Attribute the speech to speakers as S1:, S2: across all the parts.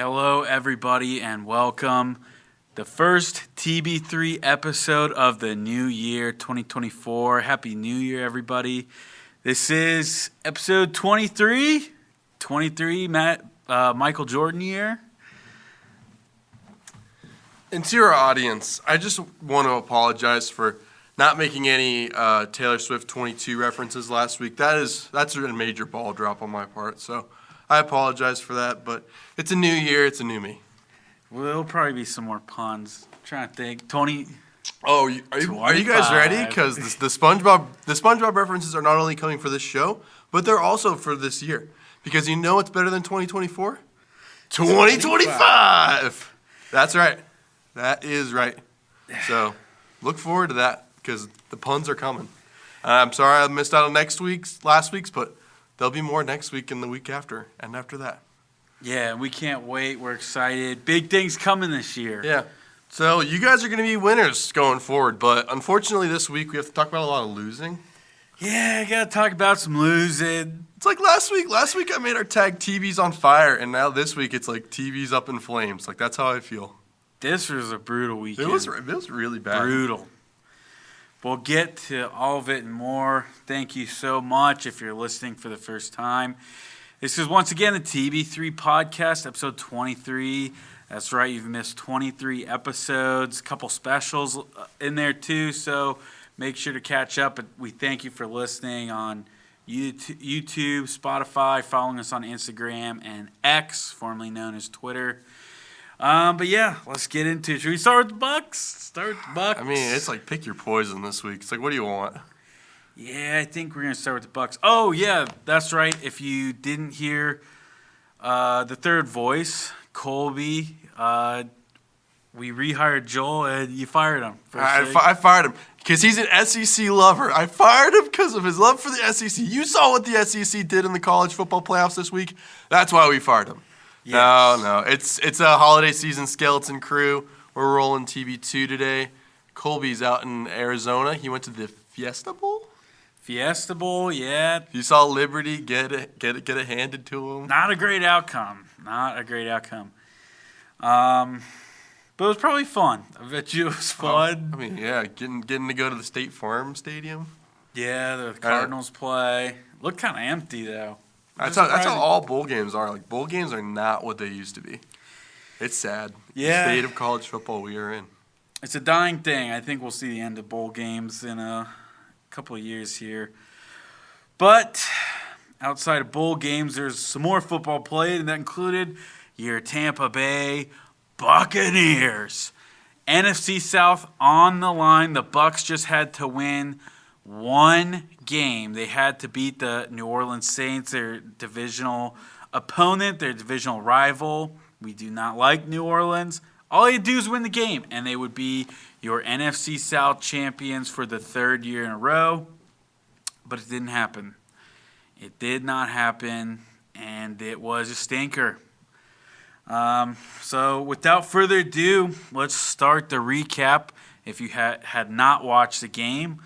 S1: Hello, everybody, and welcome. The first TB3 episode of the new year, 2024. Happy New Year, everybody. This is episode 23. 23, Michael Jordan year.
S2: And to our audience, I just want to apologize for not making any Taylor Swift 22 references last week. That's a major ball drop on my part, so I apologize for that, but it's a new year, it's a new me.
S1: Well, there'll probably be some more puns. I'm trying to think. Tony.
S2: Oh, are you guys ready? Because the SpongeBob references are not only coming for this show, but they're also for this year. Because you know what's better than 2024? 2025! That's right. That is right. So look forward to that because the puns are coming. I'm sorry I missed out on last week's, but there'll be more next week and the week after and after that.
S1: Yeah, we can't wait. We're excited. Big things coming this year.
S2: Yeah. So you guys are going to be winners going forward, but unfortunately this week we have to talk about a lot of losing.
S1: Yeah, I got to talk about some losing.
S2: It's like last week. Last week I made our tag TV's on fire, and now this week it's like TV's up in flames. Like that's how I feel.
S1: This was a brutal weekend.
S2: It was really bad.
S1: Brutal. We'll get to all of it and more. Thank you so much if you're listening for the first time. This is once again the TB3 podcast, episode 23. That's right, you've missed 23 episodes, a couple specials in there too, so make sure to catch up. We thank you for listening on YouTube, Spotify, following us on Instagram, and X, formerly known as Twitter. But yeah, let's get into it. Should we start with the Bucs?
S2: I mean, it's like pick your poison this week. It's like, what do you want?
S1: Yeah, I think we're going to start with the Bucs. Oh, yeah, that's right. If you didn't hear the third voice, Colby, we rehired Joel, and you fired him.
S2: I fired him because he's an SEC lover. I fired him because of his love for the SEC. You saw what the SEC did in the college football playoffs this week. That's why we fired him. Yes. No. It's a holiday season skeleton crew. We're rolling TB2 today. Colby's out in Arizona. He went to the Fiesta Bowl.
S1: Fiesta Bowl, yeah.
S2: You saw Liberty get it handed to him.
S1: Not a great outcome. But it was probably fun. I bet you it was fun.
S2: I mean, yeah, getting to go to the State Farm Stadium.
S1: Yeah, the Cardinals play. Looked kind of empty though.
S2: That's how all bowl games are. Like bowl games are not what they used to be. It's sad.
S1: Yeah.
S2: The state of college football we are in.
S1: It's a dying thing. I think we'll see the end of bowl games in a couple of years here. But outside of bowl games, there's some more football played, and that included your Tampa Bay Buccaneers. NFC South on the line. The Bucs just had to win one game. They had to beat the New Orleans Saints, their divisional opponent, their divisional rival. We do not like New Orleans. All you do is win the game, and they would be your NFC South champions for the third year in a row. But it didn't happen. It did not happen, and it was a stinker. So without further ado, let's start the recap. If you had not watched the game,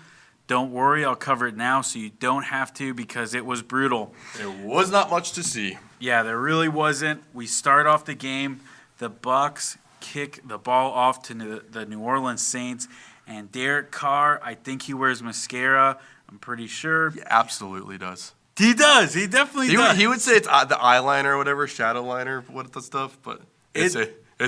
S1: don't worry, I'll cover it now so you don't have to because it was brutal.
S2: There was not much to see.
S1: Yeah, there really wasn't. We start off the game. The Bucs kick the ball off to the New Orleans Saints, and Derek Carr, I think he wears mascara. I'm pretty sure.
S2: He absolutely does.
S1: He does. He definitely does.
S2: He would say it's the eyeliner or whatever, shadow liner, what the stuff, but it's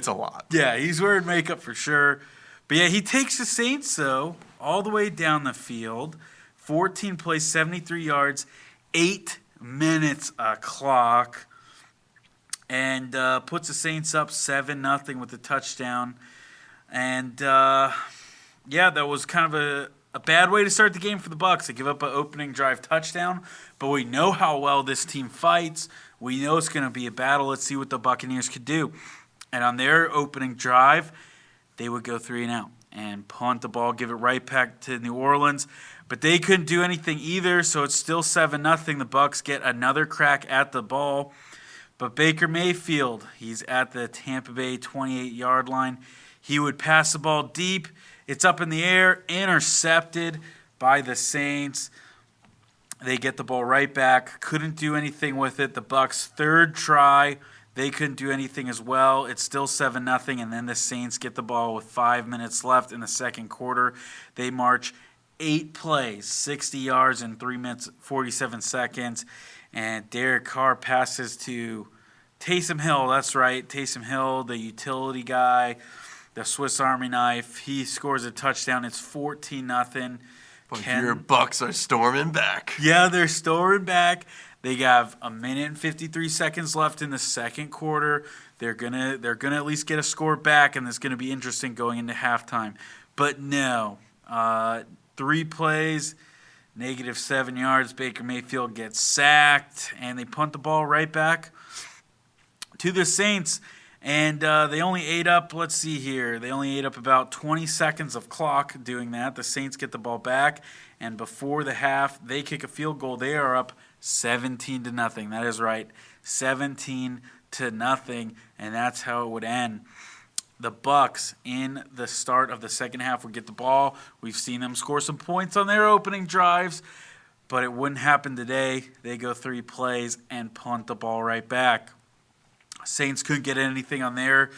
S2: a lot.
S1: Yeah, he's wearing makeup for sure. But yeah, he takes the Saints, though, all the way down the field. 14 plays, 73 yards, 8 minutes a clock. And puts the Saints up 7-0 with a touchdown. And, that was kind of a bad way to start the game for the Bucs. They give up an opening drive touchdown. But we know how well this team fights. We know it's going to be a battle. Let's see what the Buccaneers could do. And on their opening drive, they would go 3-and-out and punt the ball, give it right back to New Orleans. But they couldn't do anything either, so it's still 7-0. The Bucs get another crack at the ball. But Baker Mayfield, he's at the Tampa Bay 28-yard line. He would pass the ball deep. It's up in the air, intercepted by the Saints. They get the ball right back. Couldn't do anything with it. The Bucs' third try, They couldn't do anything as well. It's still 7-0, and then the Saints get the ball with 5 minutes left in the second quarter. They march 8 plays, 60 yards in 3 minutes, 47 seconds, and Derek Carr passes to Taysom Hill. That's right, Taysom Hill, the utility guy, the Swiss Army knife. He scores a touchdown. It's 14-0.
S2: But your Bucs are storming back.
S1: Yeah, they're storming back. They have 1 minute and 53 seconds left in the second quarter. They're gonna at least get a score back, and it's gonna be interesting going into halftime. But no, 3 plays, -7 yards. Baker Mayfield gets sacked, and they punt the ball right back to the Saints. And they only ate up, let's see here, they only ate up about 20 seconds of clock doing that. The Saints get the ball back, and before the half, they kick a field goal. They are up 17-0. That is right, 17-0, and that's how it would end. The Bucs in the start of the second half would get the ball. We've seen them score some points on their opening drives, but it wouldn't happen today. They go 3 plays and punt the ball right back. Saints couldn't get anything on their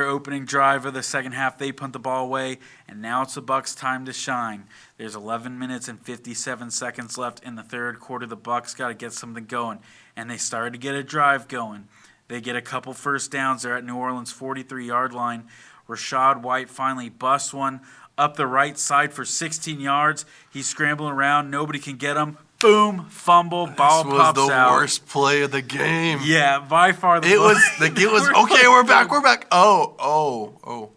S1: opening drive of the second half. They punt the ball away, and now it's the Bucs' time to shine. There's 11 minutes and 57 seconds left in the third quarter. The Bucs got to get something going, and they started to get a drive going. They get a couple first downs. They're at New Orleans' 43-yard line. Rashad White finally busts one up the right side for 16 yards. He's scrambling around. Nobody can get him. Boom, fumble, ball pops out.
S2: This was the worst play of the game.
S1: Yeah, by far the
S2: worst. It was okay, we're back. Oh.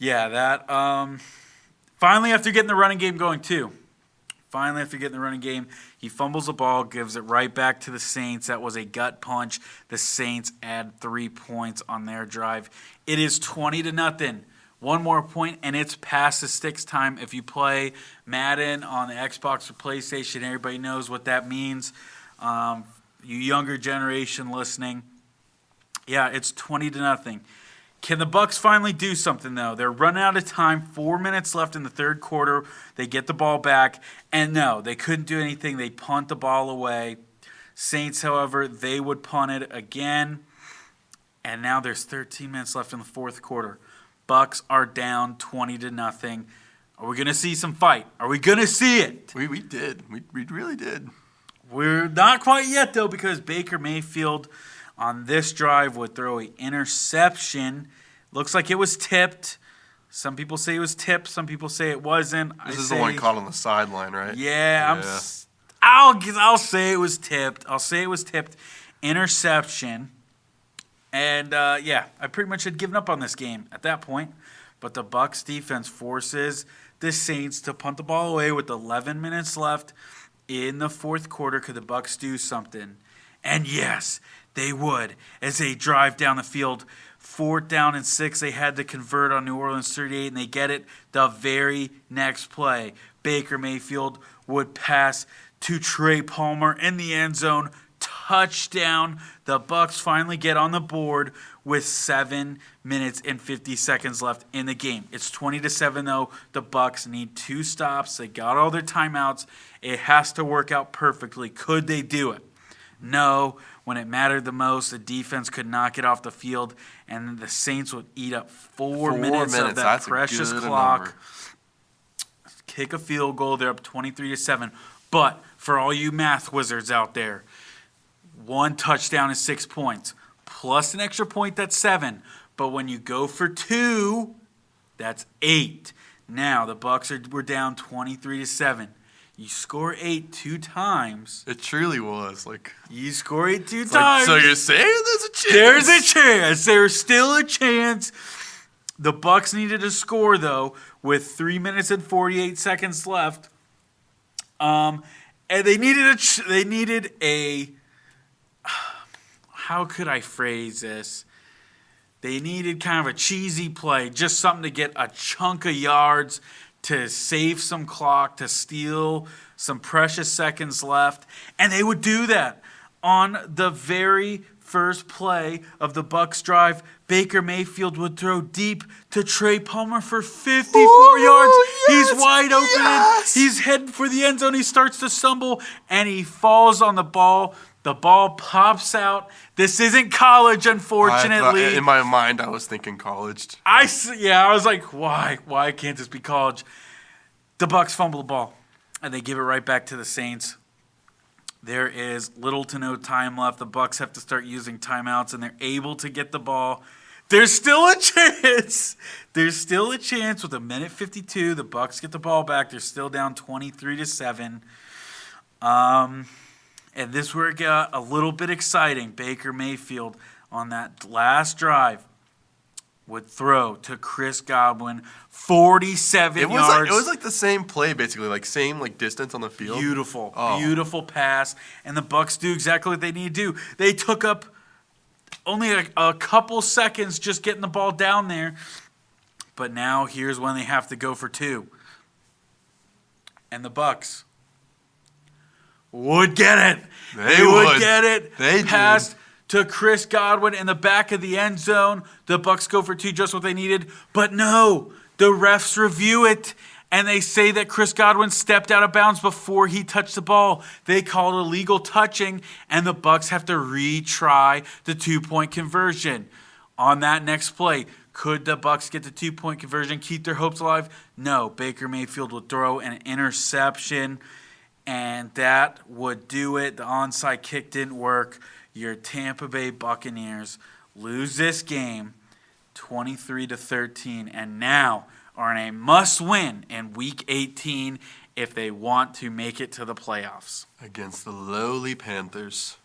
S1: Yeah, that finally after getting the running game going too. He fumbles the ball, gives it right back to the Saints. That was a gut punch. The Saints add 3 points on their drive. It is 20-0. One more point, and it's past the sticks time. If you play Madden on the Xbox or PlayStation, everybody knows what that means. You younger generation listening, yeah, it's 20-0. Can the Bucs finally do something, though? They're running out of time. 4 minutes left in the third quarter. They get the ball back, and no, they couldn't do anything. They punt the ball away. Saints, however, they would punt it again, and now there's 13 minutes left in the fourth quarter. Bucs are down 20-0. Are we going to see some fight? Are we going to see it?
S2: We did. We really did.
S1: We're not quite yet, though, because Baker Mayfield on this drive would throw an interception. Looks like it was tipped. Some people say it was tipped. Some people say it wasn't.
S2: This is the one caught on the sideline, right?
S1: Yeah. I'll say it was tipped. Interception. And, I pretty much had given up on this game at that point. But the Bucs defense forces the Saints to punt the ball away with 11 minutes left in the fourth quarter. Could the Bucs do something? And yes, they would. As they drive down the field, 4th down and 6, they had to convert on New Orleans 38, and they get it the very next play. Baker Mayfield would pass to Trey Palmer in the end zone. Touchdown. The Bucs finally get on the board with 7 minutes and 50 seconds left in the game. It's 20-7 though. The Bucs need 2 stops. They got all their timeouts. It has to work out perfectly. Could they do it? No. When it mattered the most, the defense could not get off the field, and the Saints would eat up 4 minutes of that
S2: That's
S1: precious
S2: a good
S1: clock.
S2: Number.
S1: Kick a field goal. They're up 23-7. But for all you math wizards out there, 1 touchdown is 6 points. Plus an extra point, that's 7. But when you go for 2, that's 8. Now the Bucs were down 23-7. You score 8 2 times.
S2: It truly was
S1: you score 8 2 times.
S2: So you're saying there's a chance?
S1: There's a chance. There's still a chance. The Bucs needed a score though, with 3 minutes and 48 seconds left. And they needed a. How could I phrase this? They needed kind of a cheesy play, just something to get a chunk of yards, to save some clock, to steal some precious seconds left. And they would do that. On the very first play of the Bucs drive, Baker Mayfield would throw deep to Trey Palmer for 54 yards.
S2: Yes,
S1: He's wide open.
S2: Yes.
S1: He's heading for the end zone. He starts to stumble, and he falls on the ball. The ball pops out. This isn't college, unfortunately.
S2: In my mind, I was thinking college.
S1: I was like, why? Why can't this be college? The Bucs fumble the ball, and they give it right back to the Saints. There is little to no time left. The Bucs have to start using timeouts, and they're able to get the ball. There's still a chance. There's still a chance with 1:52. The Bucs get the ball back. They're still down 23-7. And this where it got a little bit exciting. Baker Mayfield on that last drive would throw to Chris Godwin, 47 yards.
S2: It was like the same play, basically, like same like distance on the field.
S1: Beautiful pass. And the Bucs do exactly what they need to do. They took up only a couple seconds just getting the ball down there. But now here's when they have to go for two. And the Bucs would get it. They would get it.
S2: They
S1: passed to Chris Godwin in the back of the end zone. The Bucs go for two, just what they needed. But no, the refs review it, and they say that Chris Godwin stepped out of bounds before he touched the ball. They call it illegal touching, and the Bucs have to retry the two-point conversion. On that next play, could the Bucs get the two-point conversion, keep their hopes alive? No. Baker Mayfield would throw an interception, and that would do it. The onside kick didn't work. Your Tampa Bay Buccaneers lose this game 23-13, and now are in a must-win in Week 18 if they want to make it to the playoffs.
S2: Against the lowly Panthers.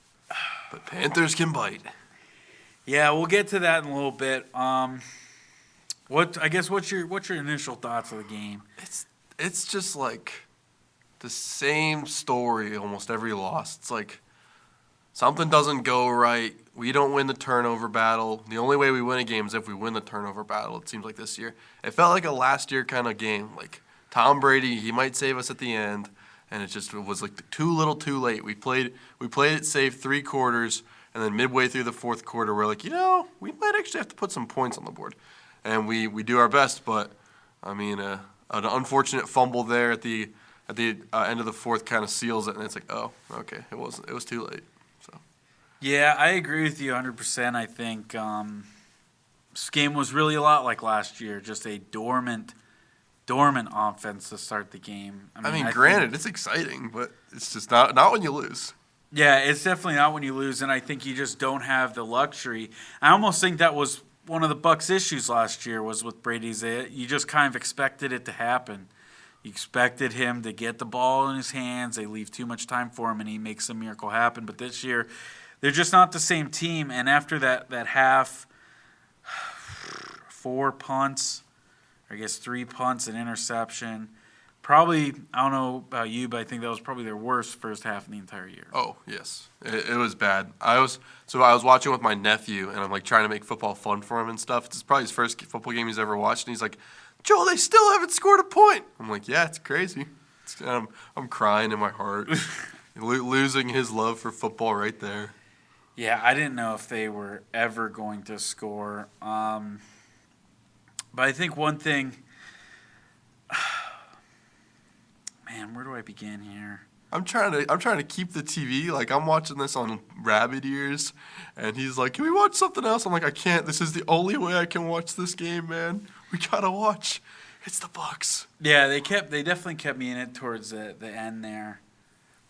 S2: But Panthers can bite.
S1: Yeah, we'll get to that in a little bit. What's your initial thoughts of the game?
S2: It's just like the same story almost every loss. It's like something doesn't go right. We don't win the turnover battle. The only way we win a game is if we win the turnover battle, it seems like this year. It felt like a last year kind of game. Like Tom Brady, he might save us at the end, and it was like too little too late. We played it safe 3 quarters, and then midway through the fourth quarter, we're like, we might actually have to put some points on the board. And we do our best, but, I mean, an unfortunate fumble there at the end of the fourth kind of seals it, and it's like, oh, okay, it was too late. So.
S1: Yeah, I agree with you 100%. I think this game was really a lot like last year, just a dormant offense to start the game.
S2: I mean, granted, it's exciting, but it's just not when you lose.
S1: Yeah, it's definitely not when you lose, and I think you just don't have the luxury. I almost think that was one of the Bucs' issues last year was with Brady's. You just kind of expected it to happen. You expected him to get the ball in his hands. They leave too much time for him, and he makes a miracle happen. But this year, they're just not the same team. And after that half, 4 punts, or I guess 3 punts, an interception. Probably, I don't know about you, but I think that was probably their worst first half in the entire year.
S2: Oh, yes. It was bad. I was watching with my nephew, and I'm like trying to make football fun for him and stuff. It's probably his first football game he's ever watched, and he's like, Joel, they still haven't scored a point. I'm like, yeah, it's crazy. I'm crying in my heart. Losing his love for football right there.
S1: Yeah, I didn't know if they were ever going to score. But I think one thing... Man, where do I begin here?
S2: I'm trying to keep the TV. Like, I'm watching this on rabbit ears, and he's like, "Can we watch something else?" I'm like, "I can't. This is the only way I can watch this game, man. We gotta watch. It's the Bucs."
S1: Yeah, they definitely kept me in it towards the end there,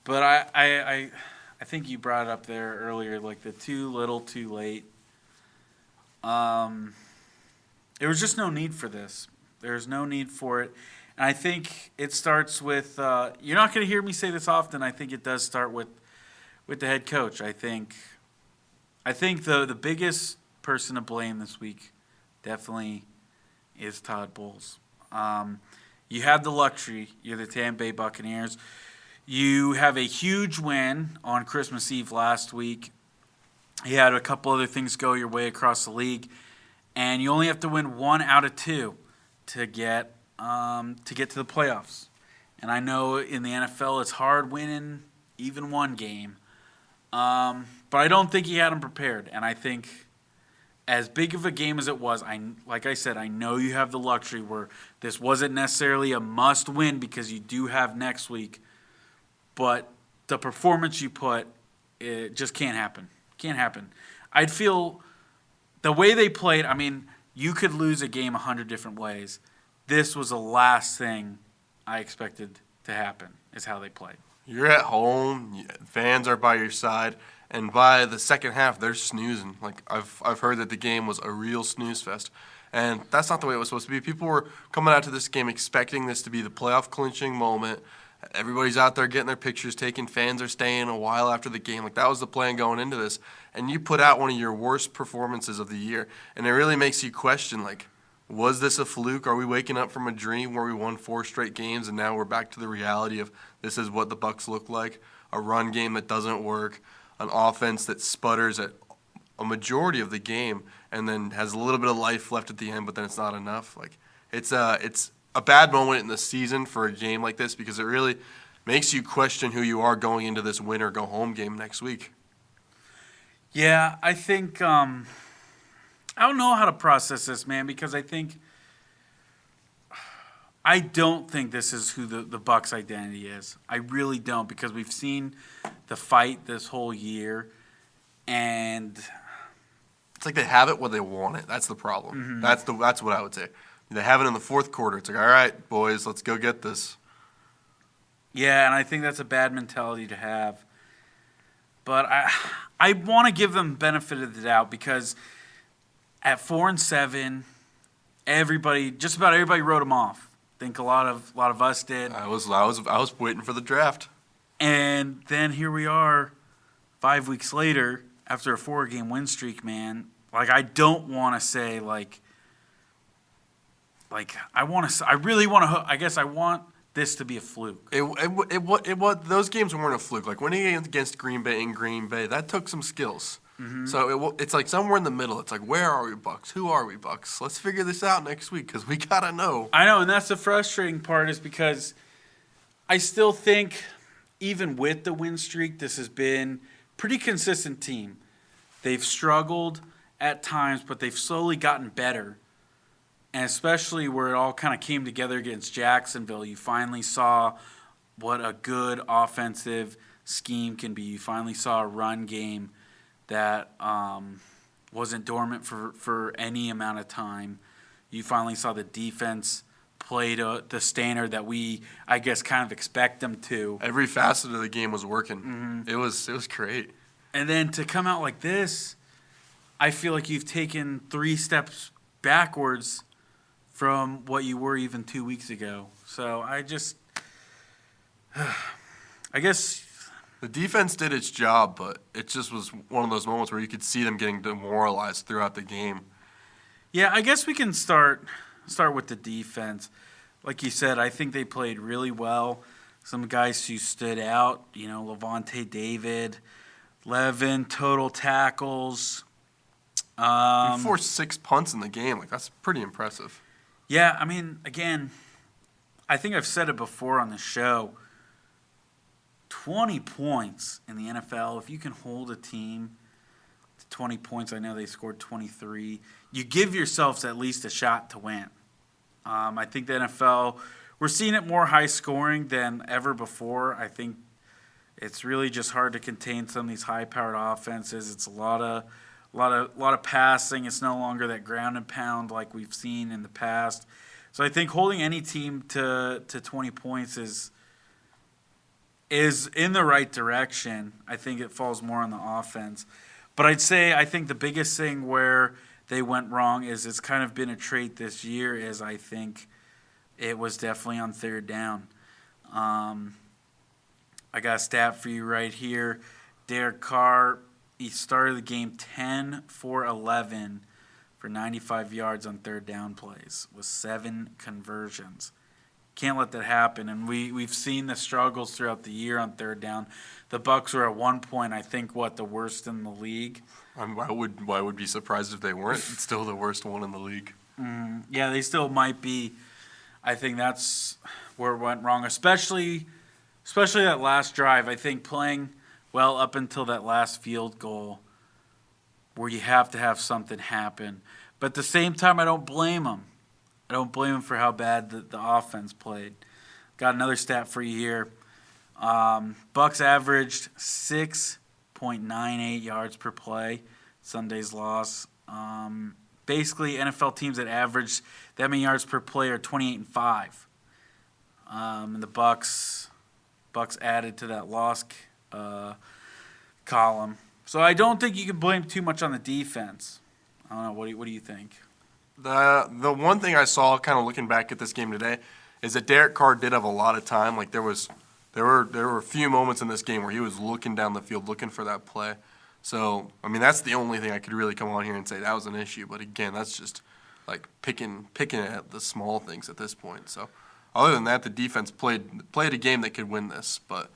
S1: but I think you brought it up there earlier, like the too little, too late. There was just no need for this. There's no need for it. And I think it starts with you're not going to hear me say this often. I think it does start with the head coach. I think the biggest person to blame this week definitely is Todd Bowles. You have the luxury. You're the Tampa Bay Buccaneers. You have a huge win on Christmas Eve last week. You had a couple other things go your way across the league, and you only have to win 1 out of 2 to get to the playoffs. And I know in the NFL it's hard winning even one game. But I don't think he had him prepared. And I think as big of a game as it was, like I said, I know you have the luxury where this wasn't necessarily a must-win because you do have next week. But the performance you put it just can't happen. Can't happen. I'd feel the way they played, I mean, you could lose a game 100 different ways. This was the last thing I expected to happen, is how they played.
S2: You're at home, fans are by your side, and by the second half, they're snoozing. Like, I've heard that the game was a real snooze fest. And that's not the way it was supposed to be. People were coming out to this game expecting this to be the playoff clinching moment. Everybody's out there getting their pictures taken. Fans are staying a while after the game. Like, that was the plan going into this. And you put out one of your worst performances of the year. And it really makes you question, like, was this a fluke? Are we waking up from a dream where we won 4 straight games and now we're back to the reality of this is what the Bucs look like? A run game that doesn't work, an offense that sputters at a majority of the game and then has a little bit of life left at the end, but then it's not enough. Like, it's a bad moment in the season for a game like this because it really makes you question who you are going into this win or go home game next week.
S1: Yeah, I think I don't know how to process this, man, because I don't think this is who the Bucs' identity is. I really don't, because we've seen the fight this whole year, and
S2: it's like they have it when they want it. That's the problem. Mm-hmm. That's what I would say. They have it in the fourth quarter. It's like, all right, boys, let's go get this.
S1: Yeah, and I think that's a bad mentality to have. But I want to give them benefit of the doubt because at 4-7, just about everybody wrote them off. I think a lot of us did.
S2: I was waiting for the draft.
S1: And then here we are 5 weeks later after a 4-game win streak, man. Like, I don't want to say I want this to be a fluke.
S2: Those games weren't a fluke. Like, winning against Green Bay in Green Bay, that took some skills. Mm-hmm. So it's like somewhere in the middle. It's like, where are we, Bucs? Who are we, Bucs? Let's figure this out next week because we gotta know.
S1: I know, and that's the frustrating part is because I still think, even with the win streak, this has been a pretty consistent team. They've struggled at times, but they've slowly gotten better. And especially where it all kind of came together against Jacksonville, you finally saw what a good offensive scheme can be. You finally saw a run game that wasn't dormant for any amount of time. You finally saw the defense play to the standard that we, I guess, kind of expect them to.
S2: Every facet of the game was working. Mm-hmm. It was great.
S1: And then to come out like this, I feel like you've taken 3 steps backwards from what you were even 2 weeks ago. So I guess
S2: the defense did its job, but it just was one of those moments where you could see them getting demoralized throughout the game.
S1: Yeah, I guess we can start with the defense. Like you said, I think they played really well. Some guys who stood out, Levante David, Levin, total tackles.
S2: We forced 6 punts in the game. Like, that's pretty impressive.
S1: Yeah, I mean, again, I think I've said it before on the show. 20 points in the NFL, if you can hold a team to 20 points, I know they scored 23, you give yourselves at least a shot to win. I think the NFL, we're seeing it more high scoring than ever before. I think it's really just hard to contain some of these high-powered offenses. It's a lot of passing. It's no longer that ground and pound like we've seen in the past. So I think holding any team to 20 points is in the right direction. I think it falls more on the offense. But I think the biggest thing where they went wrong is it's kind of been a trait this year is I think it was definitely on third down. I got a stat for you right here. Derek Carr, he started the game 10 for 11 for 95 yards on third down plays with 7 conversions. Can't let that happen, and we've seen the struggles throughout the year on third down. The Bucs were at one point, I think, the worst in the league.
S2: Why would be surprised if they weren't? It's still the worst one in the league.
S1: Yeah, they still might be. I think that's where it went wrong, especially that last drive. I think playing well up until that last field goal where you have to have something happen. But at the same time, I don't blame them. I don't blame them for how bad the offense played. Got another stat for you here. Bucs averaged 6.2 0.98 yards per play. Sunday's loss. Basically, NFL teams that average that many yards per play are 28-5. And the Bucs added to that loss column. So I don't think you can blame too much on the defense. I don't know. What do you think?
S2: The one thing I saw, kind of looking back at this game today, is that Derek Carr did have a lot of time. Like there were a few moments in this game where he was looking down the field, looking for that play. So I mean, that's the only thing I could really come on here and say that was an issue. But again, that's just like picking at the small things at this point. So other than that, the defense played a game that could win this. But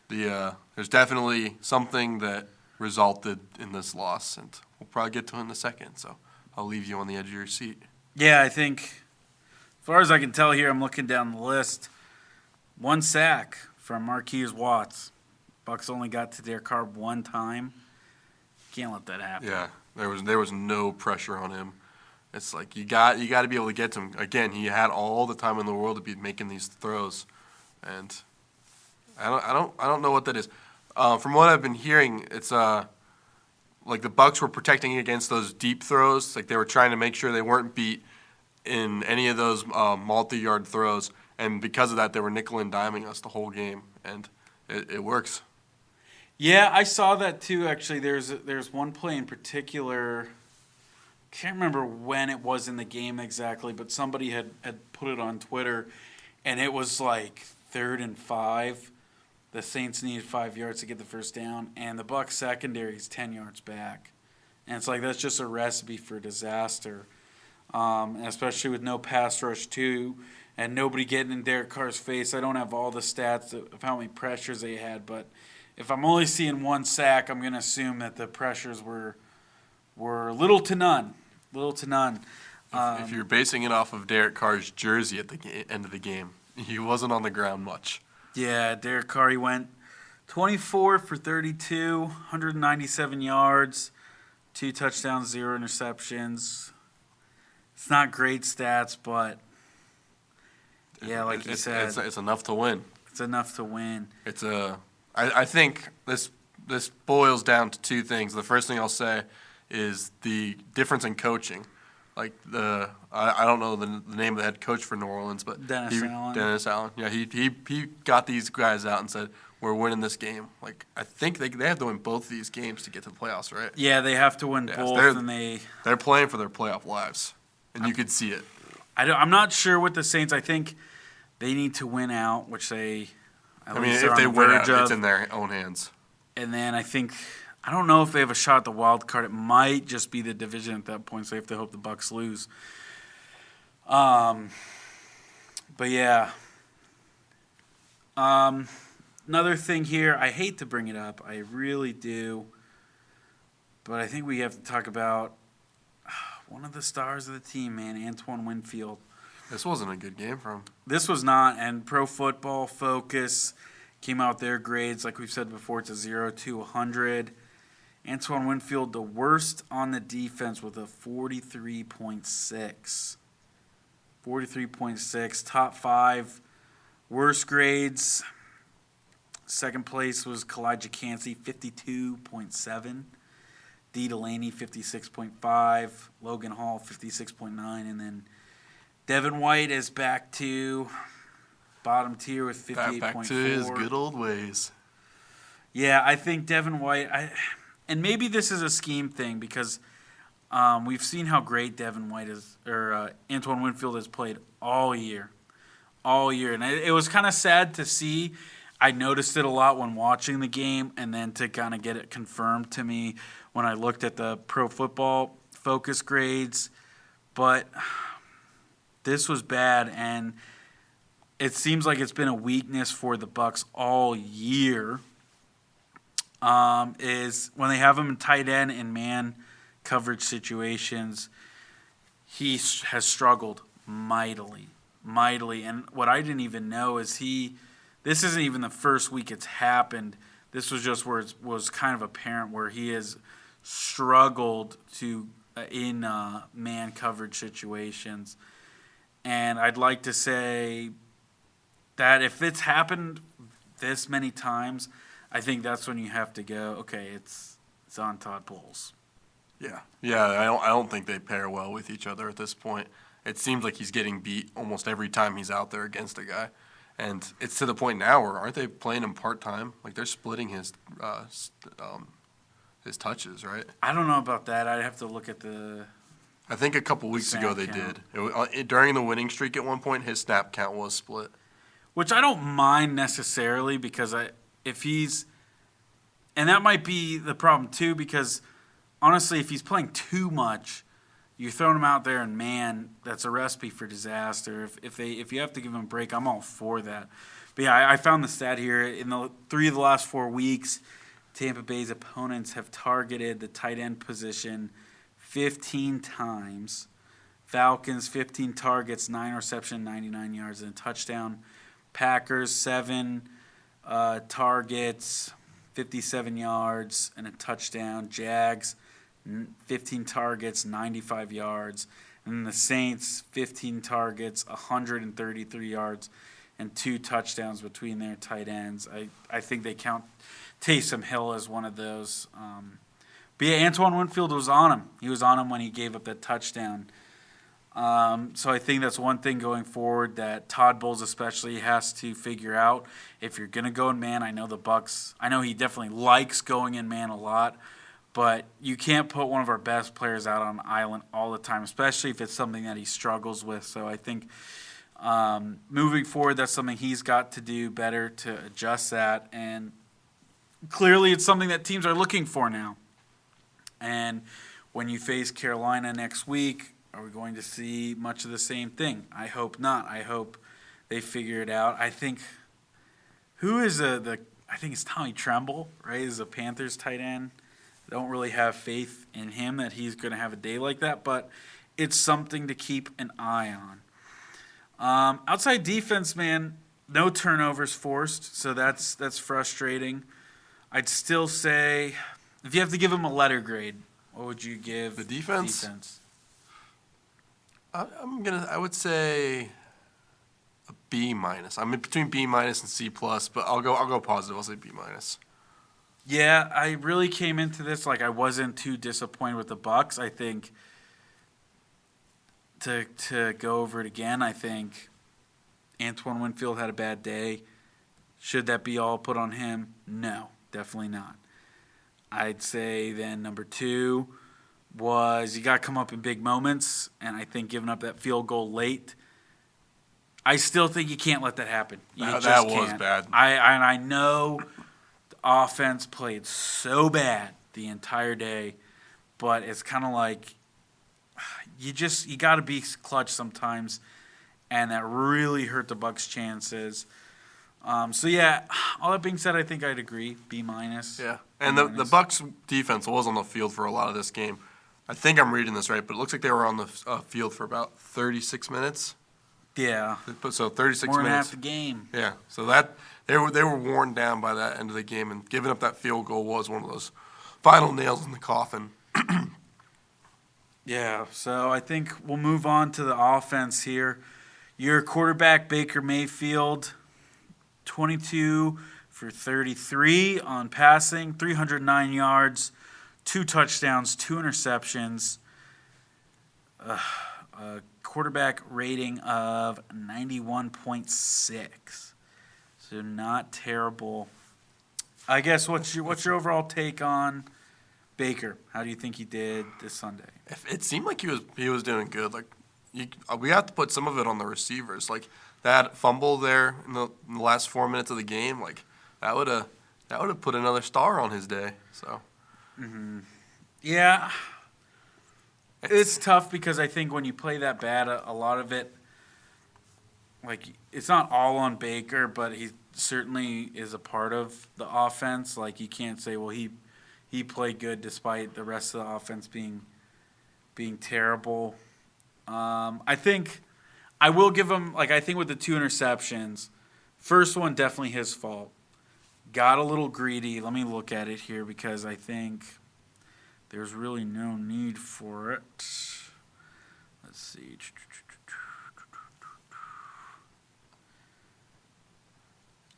S2: there's definitely something that resulted in this loss, and we'll probably get to it in a second. So I'll leave you on the edge of your seat.
S1: Yeah, I think, as far as I can tell here, I'm looking down the list. 1 sack from Marquise Watts. Bucs only got to Derek Carr 1 time. Can't let that happen.
S2: Yeah, there was no pressure on him. It's like you got to be able to get to him. Again, he had all the time in the world to be making these throws, and I don't know what that is. From what I've been hearing, it's like the Bucs were protecting against those deep throws. Like they were trying to make sure they weren't beat in any of those multi-yard throws, and because of that, they were nickel and diming us the whole game, and it works.
S1: Yeah, I saw that too. Actually, there's one play in particular. Can't remember when it was in the game exactly, but somebody had put it on Twitter, and it was like 3rd and 5. The Saints needed 5 yards to get the first down, and the Bucs secondary is 10 yards back. And it's like that's just a recipe for disaster, especially with no pass rush too, and nobody getting in Derek Carr's face. I don't have all the stats of how many pressures they had, but if I'm only seeing 1 sack, I'm going to assume that the pressures were little to none. Little to none.
S2: If you're basing it off of Derek Carr's jersey at the end of the game, he wasn't on the ground much.
S1: Yeah, Derek Carr, he went 24 for 32, 197 yards, 2 touchdowns, 0 interceptions. It's not great stats, but yeah, like you said,
S2: it's enough to win.
S1: It's enough to win.
S2: I think this boils down to 2 things. The first thing I'll say is the difference in coaching. Like I don't know the name of the head coach for New Orleans, but
S1: Dennis Allen.
S2: Dennis Allen. Yeah, he got these guys out and said, "We're winning this game." Like I think they have to win both these games to get to the playoffs, right?
S1: Yeah, they have to win both, and
S2: they're playing for their playoff lives, and you could see it.
S1: I'm not sure with the Saints. I think they need to win out, which they.
S2: If they win out, it's in their own hands.
S1: And then I don't know if they have a shot at the wild card. It might just be the division at that point, so they have to hope the Bucs lose. But yeah. Another thing here, I hate to bring it up. I really do. But I think we have to talk about one of the stars of the team, man, Antoine Winfield.
S2: This wasn't a good game for him.
S1: This was not, and Pro Football Focus came out their grades. Like we've said before, it's a 0 to 100. Antoine Winfield, the worst on the defense with a 43.6. 43.6. Top 5 worst grades. Second place was Kalijah Cansey, 52.7. D. Delaney, 56.5. Logan Hall, 56.9. And then Devin White is back to bottom tier with 58.4.
S2: Back to his good old ways.
S1: Yeah, I think Devin White, and maybe this is a scheme thing because we've seen how great Devin White is, or Antoine Winfield has played all year. And it was kind of sad to see. I noticed it a lot when watching the game, and then to kind of get it confirmed to me when I looked at the Pro Football Focus grades. But this was bad, and it seems like it's been a weakness for the Bucs all year. Is when they have him in tight end and man coverage situations, he has struggled mightily. And what I didn't even know is this isn't even the first week it's happened. This was just where it was kind of apparent where he has struggled in man coverage situations. And I'd like to say that if it's happened this many times, I think that's when you have to go, okay, it's on Todd Bowles.
S2: Yeah. I don't think they pair well with each other at this point. It seems like he's getting beat almost every time he's out there against a guy, and it's to the point now where aren't they playing him part time? Like they're splitting his touches, right?
S1: I don't know about that. I'd have to look at the.
S2: I think a couple weeks ago they did. During the winning streak at one point, his snap count was split.
S1: Which I don't mind necessarily because if he's, and that might be the problem too because honestly, if he's playing too much, you're throwing him out there and man, that's a recipe for disaster. If you have to give him a break, I'm all for that. But yeah, I found the stat here in the 3 of the last 4 weeks, Tampa Bay's opponents have targeted the tight end position 15 times. Falcons, 15 targets, 9 reception, 99 yards, and a touchdown. Packers, 7 targets, 57 yards, and a touchdown. Jags, 15 targets, 95 yards. And then the Saints, 15 targets, 133 yards, and 2 touchdowns between their tight ends. I think they count Taysom Hill as one of those. But yeah, Antoine Winfield was on him. He was on him when he gave up that touchdown. So I think that's one thing going forward that Todd Bowles especially has to figure out. If you're going to go in man, I know the Bucs, I know he definitely likes going in man a lot, but you can't put one of our best players out on an island all the time, especially if it's something that he struggles with. So I think moving forward, that's something he's got to do better to adjust that. And clearly it's something that teams are looking for now. And when you face Carolina next week, are we going to see much of the same thing? I hope not. I hope they figure it out. I think I think it's Tommy Tremble, right? Is a Panthers tight end. I don't really have faith in him that he's going to have a day like that, but it's something to keep an eye on. Outside defense, man, no turnovers forced, so that's frustrating. I'd still say, if you have to give him a letter grade, what would you give
S2: the defense? I would say a B minus. I'm in between B minus and C plus, but I'll go positive. I'll say B minus.
S1: Yeah, I really came into this like I wasn't too disappointed with the Bucs. I think to go over it again, I think Antoine Winfield had a bad day. Should that be all put on him? No, definitely not. I'd say then number 2 was you got to come up in big moments, and I think giving up that field goal late, I still think you can't let that happen.
S2: That was bad.
S1: I know the offense played so bad the entire day, but it's kind of like you got to be clutch sometimes, and that really hurt the Bucs' chances. So yeah, all that being said, I think I'd agree B minus.
S2: Yeah, and the Bucs defense was on the field for a lot of this game. I think I'm reading this right, but it looks like they were on the field for about 36 minutes.
S1: Yeah.
S2: So 36
S1: more than
S2: minutes.
S1: half the game.
S2: Yeah. So that they were worn down by that end of the game, and giving up that field goal was one of those final nails in the coffin.
S1: Yeah. So I think we'll move on to the offense here. Your quarterback Baker Mayfield, 22 for 33 on passing, 309 yards. 2 touchdowns, 2 interceptions, a quarterback rating of 91.6. So not terrible. I guess what's your overall take on Baker? How do you think he did this Sunday?
S2: It seemed like he was doing good. Like we have to put some of it on the receivers. Like that fumble there in the last 4 minutes of the game, like that would have put another star on his day. So.
S1: Mm-hmm. Yeah, it's tough because I think when you play that bad, a lot of it, like it's not all on Baker, but he certainly is a part of the offense. Like you can't say, well, he played good despite the rest of the offense being terrible. I think I will give him, like I think with the 2 interceptions, first one definitely his fault. Got a little greedy. Let me look at it here because I think there's really no need for it. Let's see.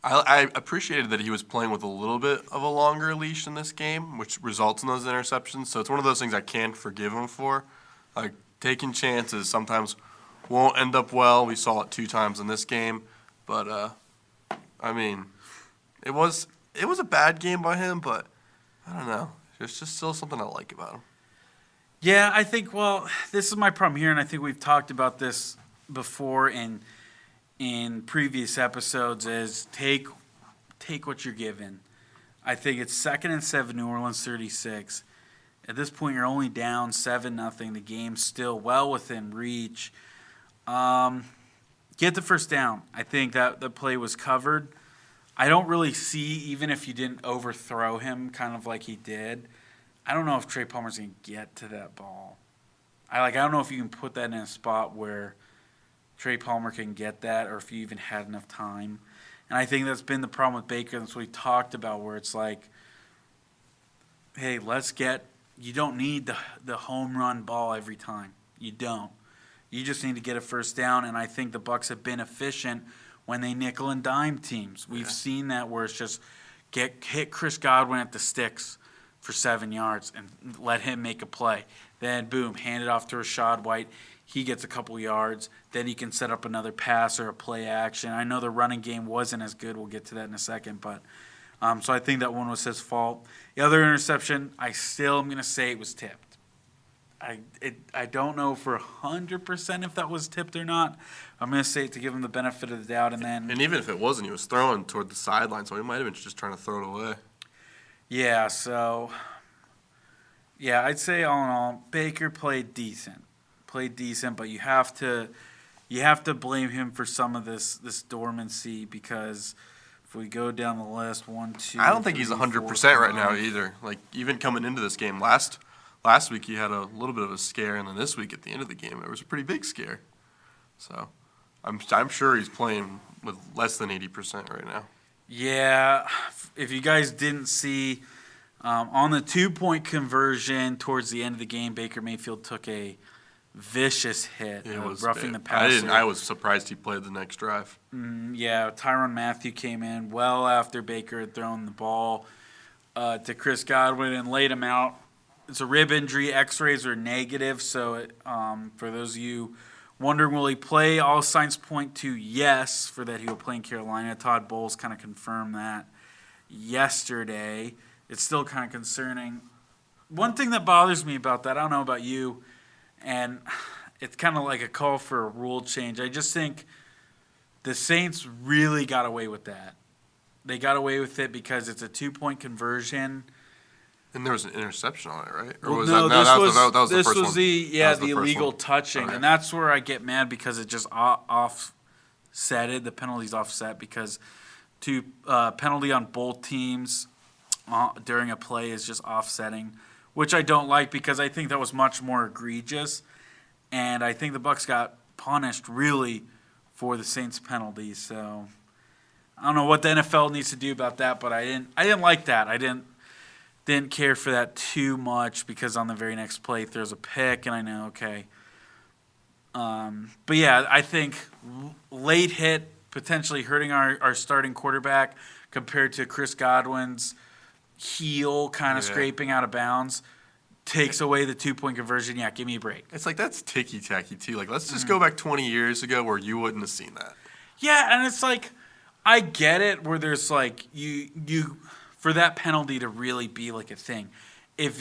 S2: I appreciated that he was playing with a little bit of a longer leash in this game, which results in those interceptions. So it's one of those things I can't forgive him for. Like, taking chances sometimes won't end up well. We saw it 2 times in this game. But, I mean, it was a bad game by him, but I don't know. There's just still something I like about him.
S1: Yeah, I think, well, this is my problem here, and I think we've talked about this before in previous episodes, is take what you're given. I think it's 2nd and 7, New Orleans 36. At this point, you're only down 7-0. The game's still well within reach. Get the first down. I think that the play was covered. I don't really see, even if you didn't overthrow him kind of like he did, I don't know if Trey Palmer's going to get to that ball. I don't know if you can put that in a spot where Trey Palmer can get that, or if you even had enough time. And I think that's been the problem with Baker. That's what we talked about, where it's like, hey, you don't need the home run ball every time. You don't. You just need to get a first down, and I think the Bucs have been efficient when they nickel and dime teams. We've seen that where it's just hit Chris Godwin at the sticks for 7 yards and let him make a play. Then, boom, hand it off to Rachaad White. He gets a couple yards. Then he can set up another pass or a play action. I know the running game wasn't as good. We'll get to that in a second. But so I think that one was his fault. The other interception, I still am going to say it was tipped. I don't know for 100% if that was tipped or not. I'm going to say it to give him the benefit of the doubt. And
S2: even if it wasn't, he was throwing toward the sideline, so he might have been just trying to throw it away.
S1: Yeah, so, yeah, I'd say all in all, Baker played decent, but you have to blame him for some of this dormancy, because if we go down the list, 1, 2,
S2: I don't think
S1: 3,
S2: he's 100%
S1: 4,
S2: right now either. Like, even coming into this game, last week he had a little bit of a scare, and then this week at the end of the game it was a pretty big scare. So I'm sure he's playing with less than 80% right now.
S1: Yeah, if you guys didn't see, on the 2-point conversion towards the end of the game, Baker Mayfield took a vicious hit, roughing the passer.
S2: I was surprised he played the next drive.
S1: Yeah, Tyrann Mathieu came in well after Baker had thrown the ball to Chris Godwin and laid him out. It's a rib injury. X-rays are negative, so for those of you wondering, will he play? All signs point to yes, for that he will play in Carolina. Todd Bowles kind of confirmed that yesterday. It's still kind of concerning. One thing that bothers me about that, I don't know about you, and it's kind of like a call for a rule change. I just think the Saints really got away with that. They got away with it because it's a 2-point conversion.
S2: And there was an interception on it, right? Or
S1: Well,
S2: was
S1: no,
S2: that
S1: this
S2: that was the
S1: this
S2: first
S1: was
S2: one?
S1: the
S2: That was the first
S1: illegal
S2: one.
S1: touching,
S2: Okay.
S1: and that's where I get mad, because it just offsetted. The penalty's offset because penalty on both teams during a play is just offsetting, which I don't like, because I think that was much more egregious, and I think the Bucs got punished really for the Saints penalty. So I don't know what the NFL needs to do about that, but I didn't like that. I didn't care for that too much, because on the very next play throws a pick, and I know, okay. But yeah, I think late hit potentially hurting our starting quarterback compared to Chris Godwin's heel kind of scraping out of bounds takes away the 2-point conversion. Yeah, give me a break.
S2: It's like, that's ticky-tacky too. Like, let's just go back 20 years ago where you wouldn't have seen that.
S1: Yeah, and it's like, I get it where there's like you for that penalty to really be like a thing, if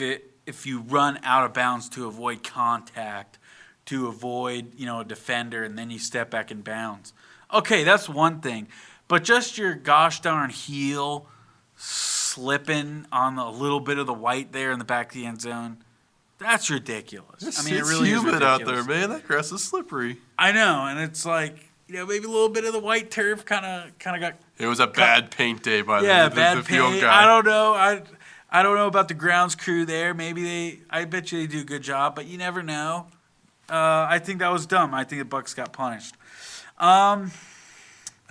S1: you run out of bounds to avoid contact, to avoid a defender, and then you step back in bounds. Okay, that's one thing, but just your gosh darn heel slipping on a little bit of the white there in the back of the end zone, that's ridiculous.
S2: It's
S1: it really is
S2: humid
S1: ridiculous
S2: out there, man. That grass is slippery.
S1: I know, and it's like, maybe a little bit of the white turf kind of got.
S2: It was a bad paint day by
S1: bad
S2: the field
S1: paint.
S2: guy.
S1: I don't know. I don't know about the grounds crew there. Maybe I bet you they do a good job, but you never know. I think that was dumb. I think the Bucs got punished. I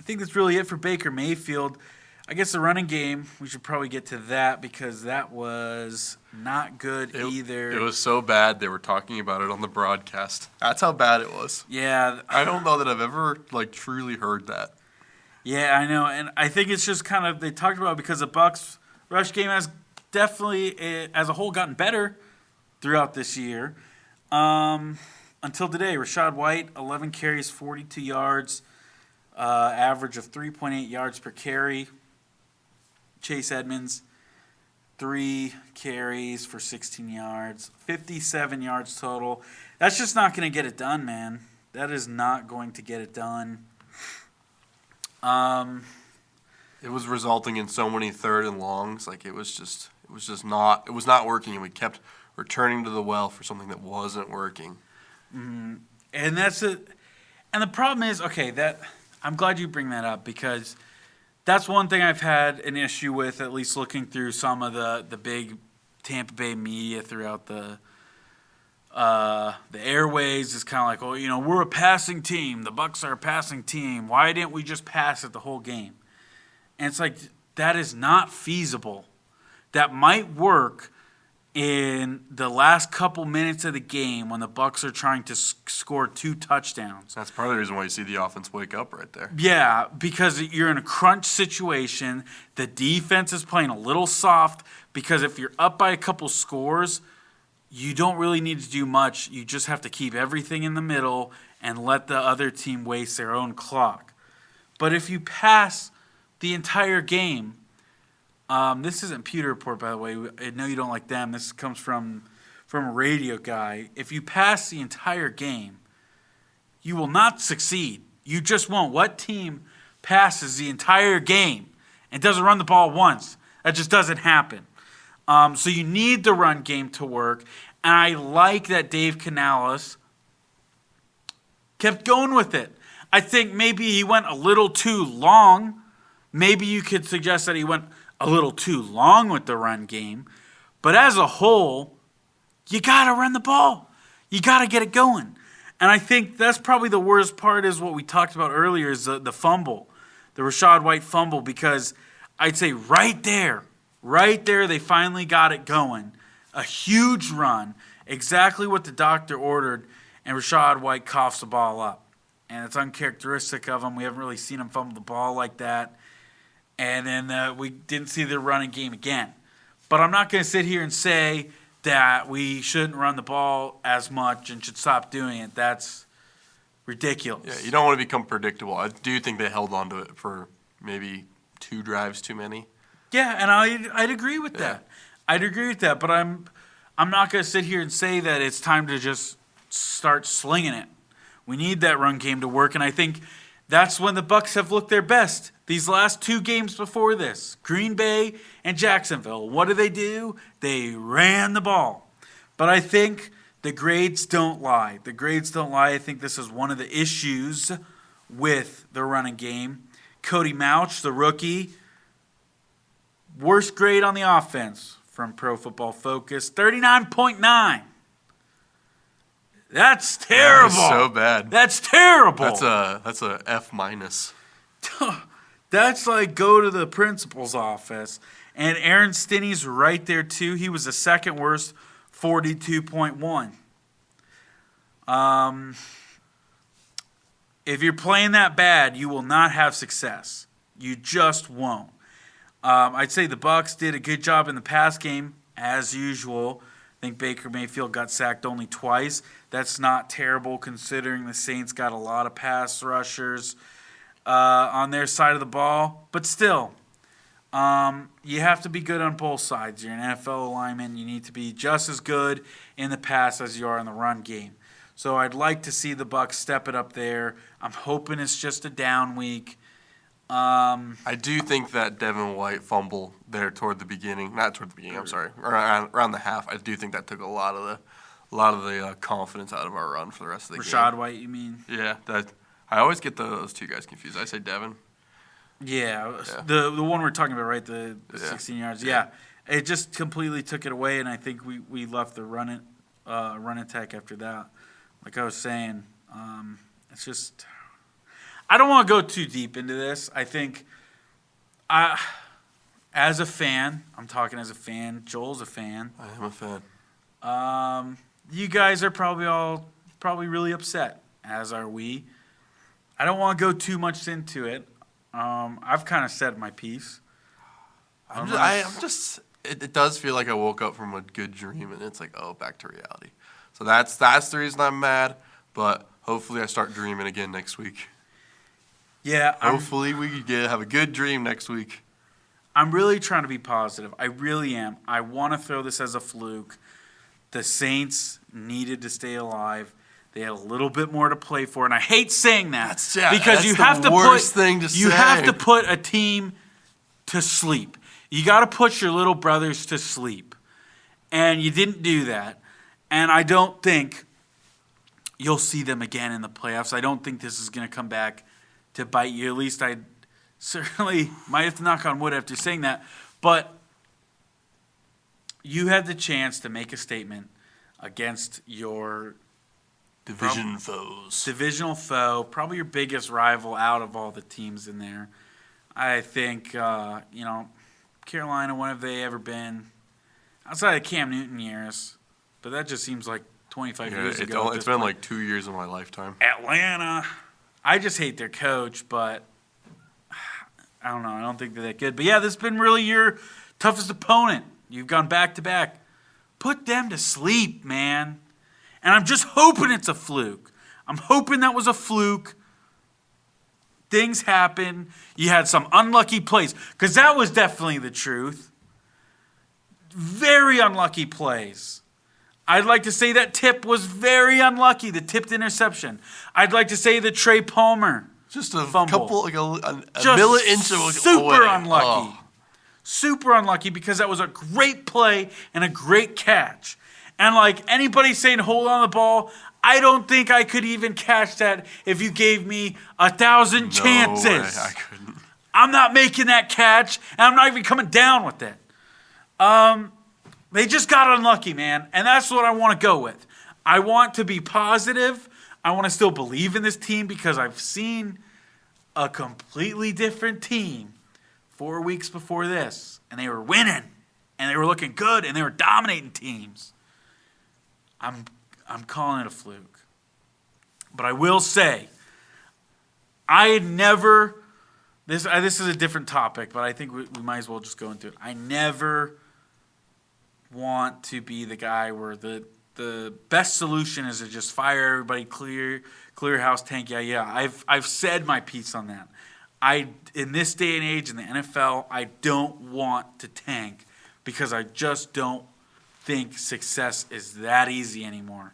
S1: think that's really it for Baker Mayfield. I guess the running game, we should probably get to that, because that was not good either.
S2: It was so bad they were talking about it on the broadcast. That's how bad it was.
S1: Yeah.
S2: I don't know that I've ever truly heard that.
S1: Yeah, I know, and I think it's just kind of they talked about it because the Bucs rush game has definitely, as a whole, gotten better throughout this year. Until today, Rachaad White, 11 carries, 42 yards, average of 3.8 yards per carry. Chase Edmonds, 3 carries for 16 yards, 57 yards total. That's just not going to get it done, man. That is not going to get it done.
S2: It was resulting in so many third and longs. Like it was not working, and we kept returning to the well for something that wasn't working.
S1: Mm-hmm. And that's it. And the problem is, that I'm glad you bring that up because that's one thing I've had an issue with, at least looking through some of the big Tampa Bay media throughout the airways. Is kind of like, we're a passing team. The Bucs are a passing team. Why didn't we just pass it the whole game? And it's like, that is not feasible. That might work in the last couple minutes of the game when the Bucs are trying to score 2 touchdowns.
S2: That's part of the reason why you see the offense wake up right there.
S1: Yeah, because you're in a crunch situation. The defense is playing a little soft because if you're up by a couple scores, you don't really need to do much. You just have to keep everything in the middle and let the other team waste their own clock. But if you pass the entire game, this isn't Pewter Report, by the way. I know you don't like them. This comes from a radio guy. If you pass the entire game, you will not succeed. You just won't. What team passes the entire game and doesn't run the ball once? That just doesn't happen. So you need the run game to work. And I like that Dave Canales kept going with it. I think maybe he went a little too long. Maybe you could suggest that he went a little too long with the run game. But as a whole, you got to run the ball. You got to get it going. And I think that's probably the worst part is what we talked about earlier is the fumble, the Rachaad White fumble, because I'd say right there, they finally got it going. A huge run, exactly what the doctor ordered, and Rachaad White coughs the ball up. And it's uncharacteristic of him. We haven't really seen him fumble the ball like that. And then we didn't see the running game again. But I'm not going to sit here and say that we shouldn't run the ball as much and should stop doing it. That's ridiculous.
S2: Yeah, you don't want to become predictable. I do think they held on to it for maybe 2 drives too many.
S1: Yeah, and I'd agree with that. I'd agree with that, but I'm not going to sit here and say that it's time to just start slinging it. We need that run game to work, and I think that's when the Bucs have looked their best. These last 2 games before this, Green Bay and Jacksonville, what do? They ran the ball. But I think the grades don't lie. I think this is one of the issues with the running game. Cody Mauch, the rookie, worst grade on the offense from Pro Football Focus, 39.9. That's terrible.
S2: That is so bad.
S1: That's terrible.
S2: That's a F minus.
S1: That's like go to the principal's office. And Aaron Stinney's right there too. He was the second worst, 42.1. If you're playing that bad, you will not have success. You just won't. I'd say the Bucs did a good job in the pass game, as usual. I think Baker Mayfield got sacked only twice. That's not terrible considering the Saints got a lot of pass rushers on their side of the ball. But still, you have to be good on both sides. You're an NFL lineman. You need to be just as good in the pass as you are in the run game. So I'd like to see the Bucs step it up there. I'm hoping it's just a down week.
S2: I do think that Devin White fumble there toward the beginning, around the half. I do think that took a lot of the confidence out of our run for the rest of the game.
S1: Rachaad White, you mean?
S2: Yeah, I always get those 2 guys confused. I say Devin.
S1: Yeah. The one we're talking about, right? The 16 yards. Yeah, it just completely took it away, and I think we left the run attack after that. Like I was saying, it's just. I don't want to go too deep into this. I think, as a fan, I'm talking as a fan. Joel's a fan.
S2: I am a fan.
S1: You guys are probably really upset, as are we. I don't want to go too much into it. I've kind of said my piece.
S2: It does feel like I woke up from a good dream, and it's like, oh, back to reality. So that's the reason I'm mad, but hopefully I start dreaming again next week.
S1: Yeah.
S2: Hopefully we could have a good dream next week.
S1: I'm really trying to be positive. I really am. I want to throw this as a fluke. The Saints needed to stay alive. They had a little bit more to play for, and I hate saying that because you have to put a team to sleep. You got to put your little brothers to sleep, and you didn't do that. And I don't think you'll see them again in the playoffs. I don't think this is going to come back to bite you. At least I certainly might have to knock on wood after saying that. But you had the chance to make a statement against your divisional foe, probably your biggest rival out of all the teams in there. I think, Carolina, when have they ever been outside of Cam Newton years? But that just seems like 25 years ago.
S2: It's been like 2 years of my lifetime.
S1: Atlanta. I just hate their coach, but I don't know. I don't think they're that good. But, yeah, this has been really your toughest opponent. You've gone back-to-back. Put them to sleep, man. And I'm just hoping it's a fluke. I'm hoping that was a fluke. Things happen. You had some unlucky plays. Because that was definitely the truth. Very unlucky plays. I'd like to say that tip was very unlucky, the tipped interception. I'd like to say the Trey Palmer
S2: just a
S1: fumble.
S2: Couple, like a milli-inch away.
S1: Super unlucky. Oh. Super unlucky because that was a great play and a great catch. And like anybody saying hold on the ball, I don't think I could even catch that if you gave me 1,000 chances.
S2: No way, I couldn't.
S1: I'm not making that catch, and I'm not even coming down with it. They just got unlucky, man, and that's what I want to go with. I want to be positive. I want to still believe in this team because I've seen a completely different team 4 weeks before this, and they were winning, and they were looking good, and they were dominating teams. I'm calling it a fluke. But I will say, I had never – this is a different topic, but I think we might as well just go into it. I never want to be the guy where the best solution is to just fire everybody, clear house, tank. Yeah. I've said my piece on that. In this day and age in the NFL, I don't want to tank because I just don't think success is that easy anymore.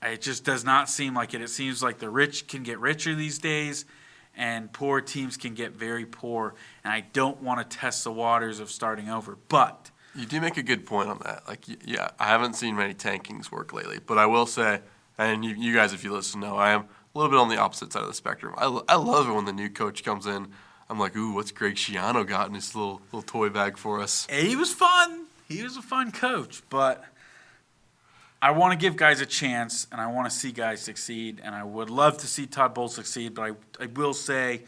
S1: It just does not seem like it. It seems like the rich can get richer these days and poor teams can get very poor. And I don't want to test the waters of starting over. But
S2: you do make a good point on that. Like, yeah, I haven't seen many tankings work lately. But I will say, and you guys, if you listen, know I am a little bit on the opposite side of the spectrum. I love it when the new coach comes in. I'm like, ooh, what's Greg Schiano got in his little toy bag for us?
S1: And he was fun. He was a fun coach. But I want to give guys a chance, and I want to see guys succeed. And I would love to see Todd Bowles succeed. But I will say,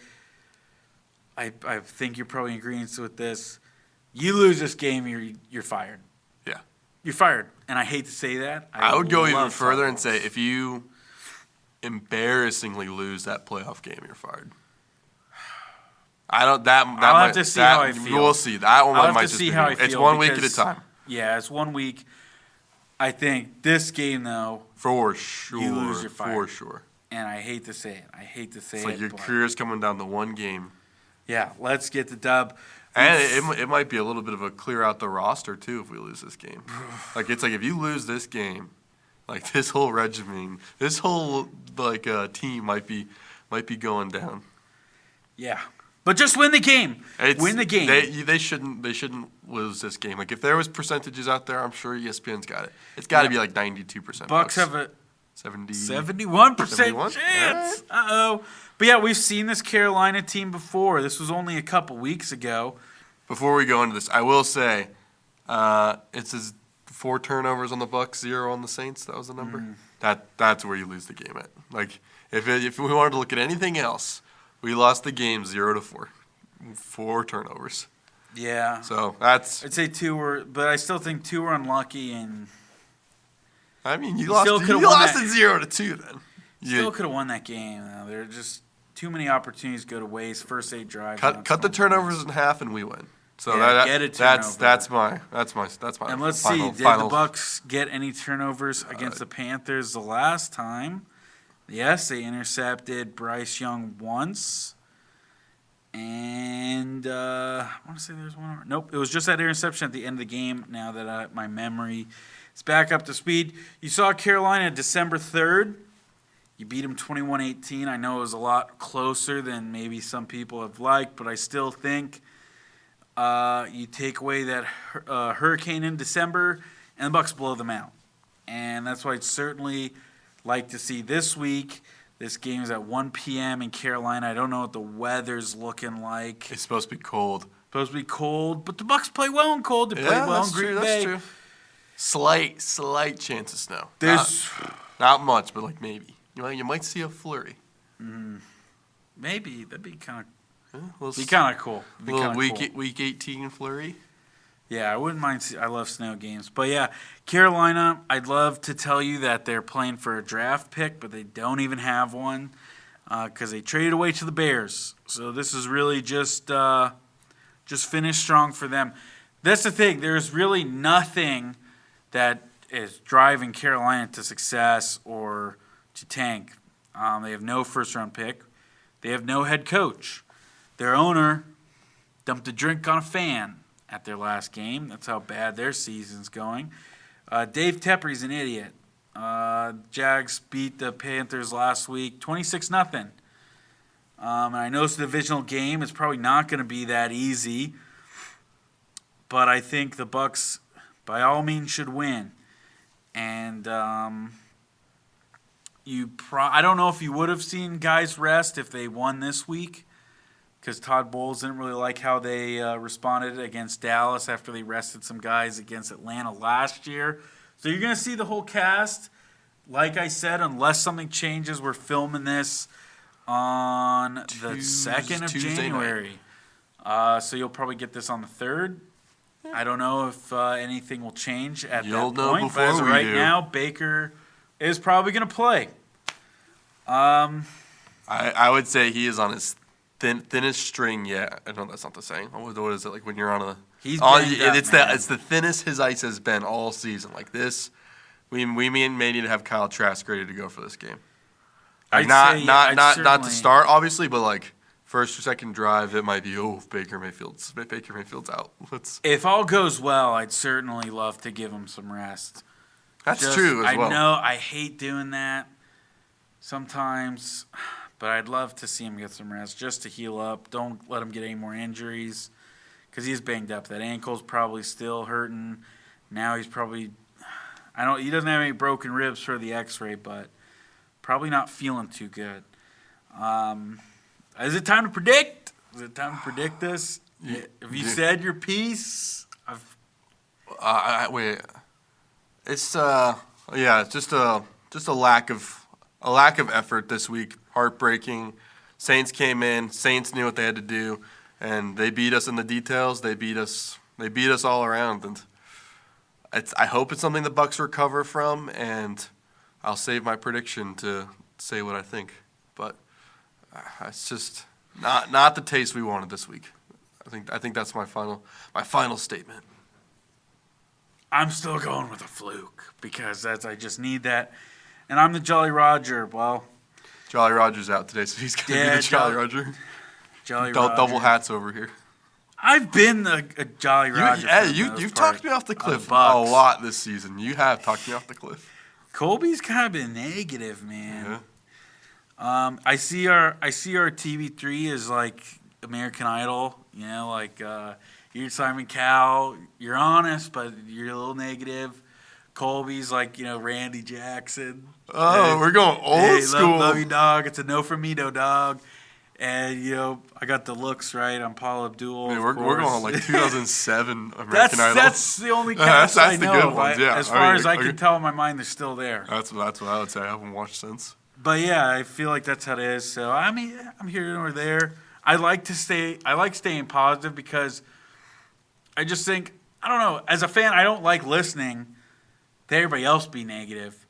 S1: I think you're probably in agreement with this. You lose this game, you're fired.
S2: Yeah.
S1: You're fired. And I hate to say that.
S2: I would go even further and say if you embarrassingly lose that playoff game, you're fired. I'll
S1: have to see how I feel.
S2: We'll see. That one might just be. It's 1 week at a time.
S1: Yeah, it's 1 week. I think this game, though,
S2: for sure,
S1: you lose, you're fired.
S2: For sure.
S1: And I hate to say it.
S2: It's like your career's coming down to one game.
S1: Yeah, let's get the dub.
S2: And it might be a little bit of a clear out the roster, too, if we lose this game. It's like if you lose this game, like this whole regimen, this whole team might be going down. Yeah.
S1: But just win the game. Win the game.
S2: They shouldn't lose this game. Like if there was percentages out there, I'm sure ESPN's got it. It's got to be like 92%.
S1: Bucs have a 71% chance. Uh-oh. But yeah, we've seen this Carolina team before. This was only a couple weeks ago.
S2: Before we go into this, I will say it says 4 turnovers on the Bucs, 0 on the Saints. That was the number. That's where you lose the game at. Like if we wanted to look at anything else, we lost the game 0-4. 4 turnovers.
S1: Yeah.
S2: So that's.
S1: I'd say 2 were, but I still think 2 were unlucky, and.
S2: I mean, you lost it 0-2 then.
S1: Still could have won that game. Though. They're just too many opportunities go to waste. First 8 drives.
S2: Cut the turnovers in half, and we win. So
S1: get a turnover.
S2: that's my.
S1: And let's see, did the Bucs get any turnovers against the Panthers the last time? Yes, they intercepted Bryce Young once. And I want to say there's one more. Nope, it was just that interception at the end of the game. Now that my memory is back up to speed. You saw Carolina December 3rd. You beat them 21-18. I know it was a lot closer than maybe some people have liked, but I still think you take away that hurricane in December, and the Bucs blow them out. And that's why I'd certainly like to see this week. This game is at 1 p.m. in Carolina. I don't know what the weather's looking like.
S2: It's supposed to be cold.
S1: But the Bucs play well in cold. They play well in Green Bay.
S2: That's true. Slight chance of snow.
S1: There's
S2: not much, but like maybe. You might see a flurry.
S1: Maybe that'd be kind of cool.
S2: Week 18 flurry.
S1: Yeah, I wouldn't mind. I love snow games. But yeah, Carolina, I'd love to tell you that they're playing for a draft pick, but they don't even have one because they traded away to the Bears. So this is really just finish strong for them. That's the thing. There's really nothing that is driving Carolina to success or to tank. They have no first-round pick. They have no head coach. Their owner dumped a drink on a fan at their last game. That's how bad their season's going. Dave Tepper's an idiot. Jags beat the Panthers last week 26-0. And I know it's a divisional game. It's probably not going to be that easy. But I think the Bucs, by all means, should win. And I don't know if you would have seen guys rest if they won this week, because Todd Bowles didn't really like how they responded against Dallas after they rested some guys against Atlanta last year. So you're going to see the whole cast. Like I said, unless something changes, we're filming this on the 2nd of January. So you'll probably get this on the 3rd. I don't know if anything will change at that point. But as of right now, Baker is probably going to play.
S2: I would say he is on his thinnest string yet. I know that's not the saying. What is it like when you're on a? It's the thinnest his ice has been all season. Like this, we may need to have Kyle Trask ready to go for this game. Like not to start obviously, but like first or second drive, it might be Baker Mayfield's out.
S1: If all goes well, I'd certainly love to give him some rest.
S2: That's true as well.
S1: I know I hate doing that sometimes, but I'd love to see him get some rest just to heal up. Don't let him get any more injuries because he's banged up. That ankle's probably still hurting. Now he's probably he doesn't have any broken ribs for the x-ray, but probably not feeling too good. Is it time to predict? Is it time to predict this? Have you said your piece?
S2: Wait. It's just a lack of effort this week. Heartbreaking. Saints came in. Saints knew what they had to do, and they beat us in the details. They beat us all around, and I hope it's something the Bucs recover from. And I'll save my prediction to say what I think, but it's just not the taste we wanted this week. I think that's my final statement.
S1: I'm still going with a fluke because I just need that. And I'm the Jolly Roger. Well,
S2: Jolly Roger's out today, so he's going to be the Jolly Roger.
S1: Jolly Roger.
S2: Double hats over here.
S1: I've been a Jolly Roger.
S2: You've talked me off the cliff a lot this season. You have talked me off the cliff. Colby's
S1: kind of been negative, man. Yeah. I see our TV3 is like American Idol. You know, like you're Simon Cowell. You're honest, but you're a little negative. Colby's like, Randy Jackson.
S2: Oh, we're going old school.
S1: Love you, dog. It's a no from me, no dog. And, I got the looks right. I'm Paul Abdul.
S2: Man, we're going like 2007 American Idol.
S1: That's the only cast I know.
S2: That's the good ones, yeah.
S1: As far as I can tell in my mind, they're still there.
S2: That's what I would say. I haven't watched since.
S1: But, yeah, I feel like that's how it is. So, I'm here or there. I like staying positive because I just think, I don't know, as a fan, I don't like listening to everybody else be negative.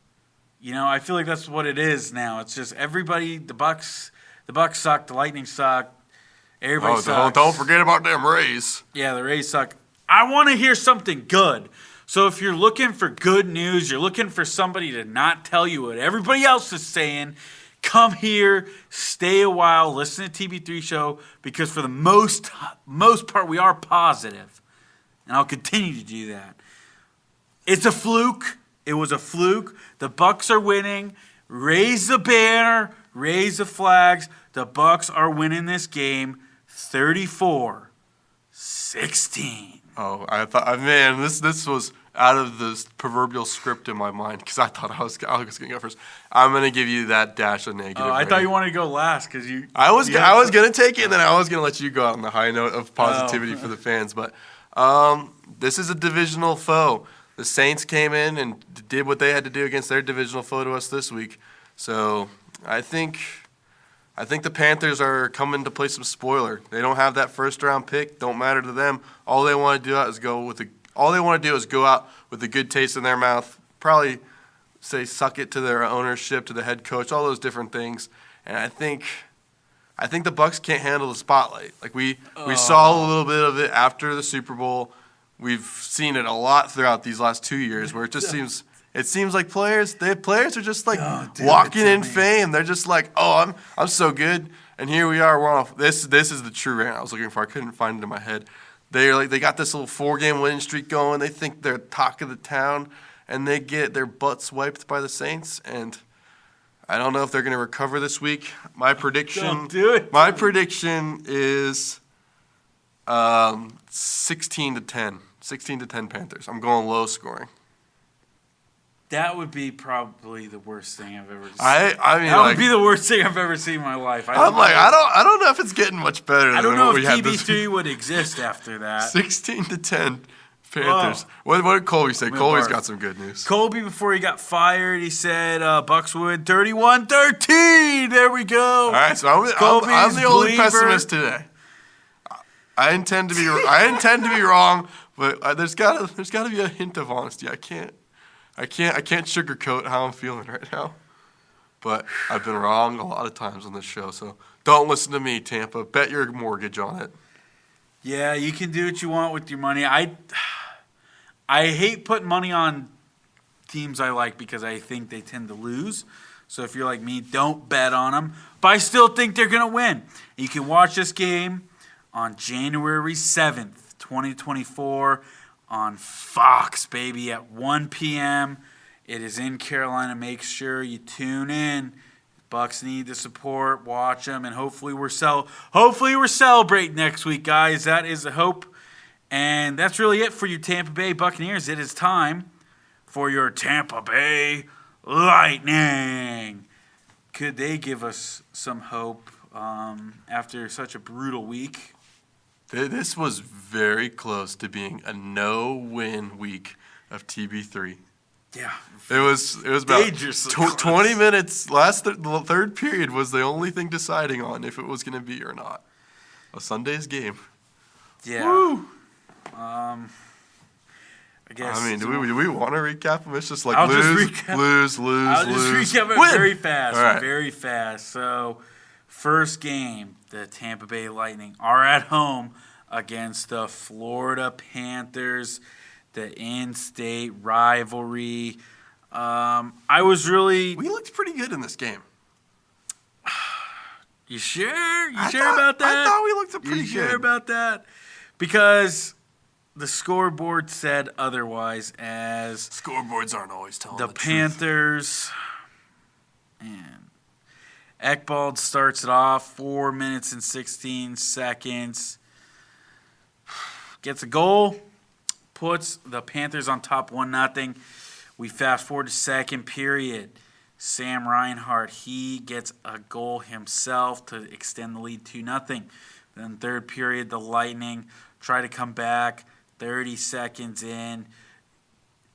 S1: I feel like that's what it is now. It's just everybody, the Bucs The Bucs suck. The Lightning suck. Everybody sucks.
S2: Don't forget about them Rays.
S1: Yeah, the Rays suck. I want to hear something good. So if you're looking for good news, you're looking for somebody to not tell you what everybody else is saying, come here, stay a while, listen to TB3 Show, because for the most part, we are positive. And I'll continue to do that. It's a fluke. It was a fluke. The Bucs are winning. Raise the banner. Raise the flags. The Bucs are winning this game 34-16.
S2: Oh, I thought, man, this was out of the proverbial script in my mind because I thought I was going to go first. I'm going to give you that dash of negative.
S1: I thought you wanted to go last because you.
S2: I was going to take it, and then I was going to let you go out on the high note of positivity for the fans. But this is a divisional foe. The Saints came in and did what they had to do against their divisional foe to us this week. So I think the Panthers are coming to play some spoiler. They don't have that first-round pick. Don't matter to them. All they want to do is go out with a good taste in their mouth. Probably say suck it to their ownership, to the head coach, all those different things. And I think the Bucs can't handle the spotlight. Like we saw a little bit of it after the Super Bowl. We've seen it a lot throughout these last 2 years, where it seems like players are just like walking in fame. They're just like, oh, I'm so good, and here we are. We're off. This is the true rant I was looking for. I couldn't find it in my head. They got this little 4-game winning streak going. They think they're talk of the town, and they get their butts wiped by the Saints. And I don't know if they're going to recover this week. My prediction.
S1: Don't do it.
S2: My prediction is 16-10. 16-10 Panthers. I'm going low scoring.
S1: That would be probably the worst thing I've ever seen.
S2: That
S1: would be the worst thing I've ever seen in my life.
S2: I don't know if it's getting much better.
S1: I don't know if TB3 would exist after that.
S2: 16-10 Panthers. What did Colby say? Colby's got some good news.
S1: Colby, before he got fired, he said Bucs win 31-13. There we go.
S2: All right, so I'm the only pessimist today. I intend to be wrong, but there's got to be a hint of honesty. I can't sugarcoat how I'm feeling right now. But I've been wrong a lot of times on this show, so don't listen to me, Tampa. Bet your mortgage on it.
S1: Yeah, you can do what you want with your money. I hate putting money on teams I like because I think they tend to lose. So if you're like me, don't bet on them. But I still think they're going to win. You can watch this game on January 7th, 2024 on Fox, baby, at 1 p.m. It is in Carolina. Make sure you tune in. Bucs need the support. Watch them, and hopefully we're celebrating next week, guys. That is the hope. And that's really it for your Tampa Bay Buccaneers. It is time for your Tampa Bay Lightning. Could they give us some hope after such a brutal week?
S2: This was very close to being a no-win week of TB3.
S1: Yeah.
S2: It was about 20 minutes. The third period was the only thing deciding on if it was going to be or not. A Sunday's game.
S1: Yeah.
S2: Woo.
S1: I guess.
S2: I mean, do we want to recap them? It's just like
S1: I'll
S2: lose.
S1: I'll just recap it
S2: win.
S1: very fast.
S2: Right.
S1: Very fast. So, first game, the Tampa Bay Lightning are at home against the Florida Panthers, the in-state rivalry. We
S2: looked pretty good in this game.
S1: You sure? You sure about that?
S2: I thought we looked pretty good.
S1: You sure about that? Because the scoreboard said otherwise. As
S2: scoreboards aren't always telling
S1: the
S2: truth.
S1: Panthers, and Ekbald starts it off, 4 minutes and 16 seconds. Gets a goal, puts the Panthers on top 1-0. We fast forward to second period. Sam Reinhart, he gets a goal himself to extend the lead 2-0. Then third period, the Lightning try to come back. 30 seconds in,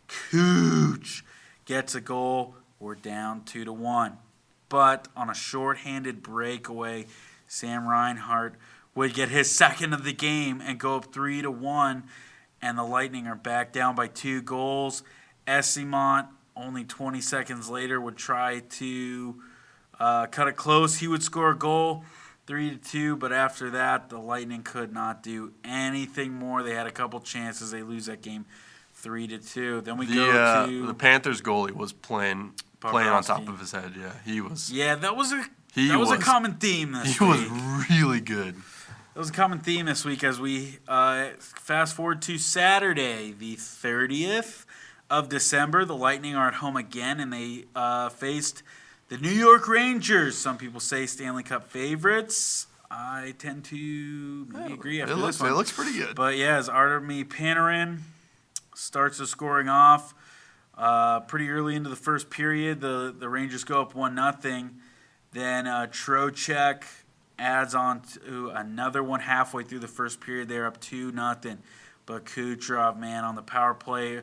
S1: Cooch gets a goal. We're down 2-1. But on a shorthanded breakaway, Sam Reinhart would get his second of the game and go up 3-1. And the Lightning are back down by 2 goals. Esimont, only 20 seconds later, would try to cut it close. He would score a goal, 3-2, but after that, the Lightning could not do anything more. They had a couple chances. They lose that game 3-2. Then we go to
S2: the Panthers goalie was playing on top of his head. Yeah, he was.
S1: Yeah, that was a common theme this week.
S2: He was really good.
S1: That was a common theme this week as we fast forward to Saturday, the 30th of December. The Lightning are at home again, and they faced the New York Rangers. Some people say Stanley Cup favorites. I tend to agree after this one.
S2: It looks pretty good.
S1: But yeah, as Artemi Panarin starts the scoring off pretty early into the first period, the Rangers go up 1-0. Then Trocheck adds on to another one halfway through the first period. They're up 2-0. But Kucherov, man, on the power play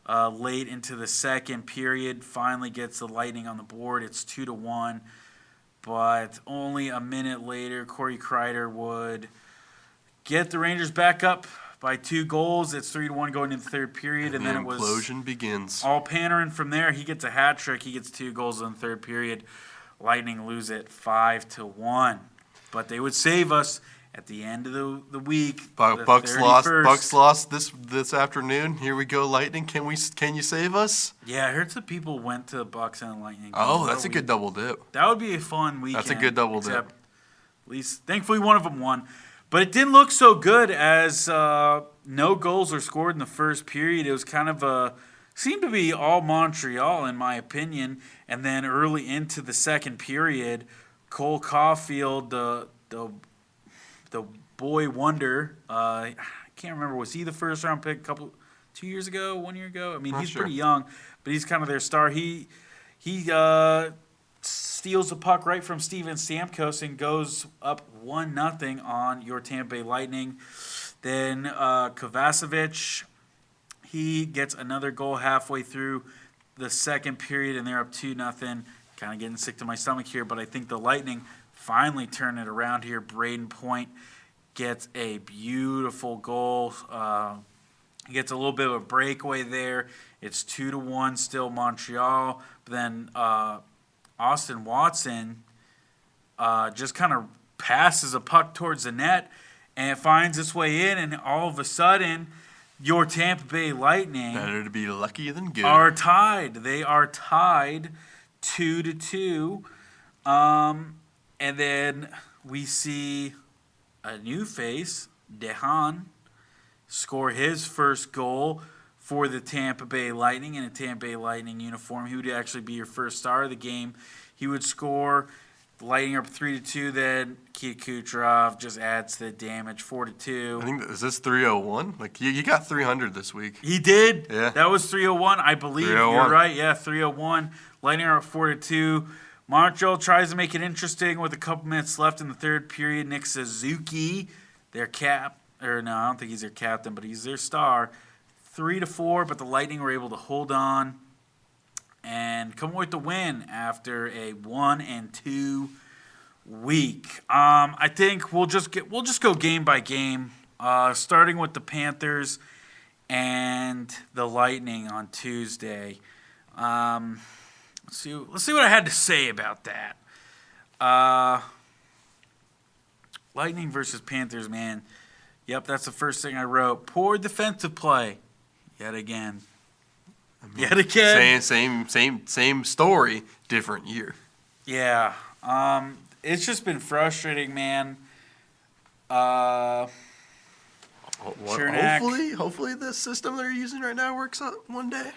S1: late into the second period, finally gets the Lightning on the board. It's 2-1. But only a minute later, Corey Kreider would get the Rangers back up by 2 goals. It's 3-1 going into the third period. And then it was
S2: implosion begins.
S1: All Panarin from there. He gets a hat trick. He gets 2 goals in the third period. Lightning lose it 5-1. But they would save us at the end of the week.
S2: Bucs lost this afternoon. Here we go, Lightning. Can you save us?
S1: Yeah, I heard some people went to Bucs and Lightning.
S2: Oh, that's a good double dip.
S1: That would be a fun weekend.
S2: That's a good double dip.
S1: At least, thankfully, one of them won. But it didn't look so good as no goals were scored in the first period. It was kind of seemed to be all Montreal, in my opinion. And then early into the second period, Cole Caulfield, the boy wonder, I can't remember, was he the first round pick 2 years ago, 1 year ago? I mean, he's pretty young, but he's kind of their star. He steals the puck right from Steven Stamkos and goes up 1-0 on your Tampa Bay Lightning. Then Kovacevic, he gets another goal halfway through the second period, and they're up 2-0. Kind of getting sick to my stomach here, but I think the Lightning finally turn it around here. Braden Point gets a beautiful goal. He gets a little bit of a breakaway there. It's 2-1 still Montreal. But then Austin Watson just kind of passes a puck towards the net, and it finds its way in, and all of a sudden, your Tampa Bay Lightning
S2: better to be lucky than good.
S1: Are tied. They are tied 2-2. And then we see a new face, Dehan, score his first goal for the Tampa Bay Lightning in a Tampa Bay Lightning uniform. He would actually be your first star of the game. He would score. The Lightning up 3-2. Then Nikita Kucherov just adds the damage, 4-2.
S2: I think is this 301? Like he got 300 this week.
S1: He did.
S2: Yeah,
S1: that was 301. I believe 301. You're right. Yeah, 301. Lightning are up 4-2. Montreal tries to make it interesting with a couple minutes left in the third period. Nick Suzuki, I don't think he's their captain, but he's their star. 3-4, but the Lightning were able to hold on and come away with the win after a 1-2 week. I think we'll just go game by game, starting with the Panthers and the Lightning on Tuesday. Let's see what I had to say about that. Lightning versus Panthers, man. Yep, that's the first thing I wrote. Poor defensive play, yet again.
S2: Same story, different year.
S1: Yeah, it's just been frustrating, man.
S2: Hopefully the system they're using right now works out one day.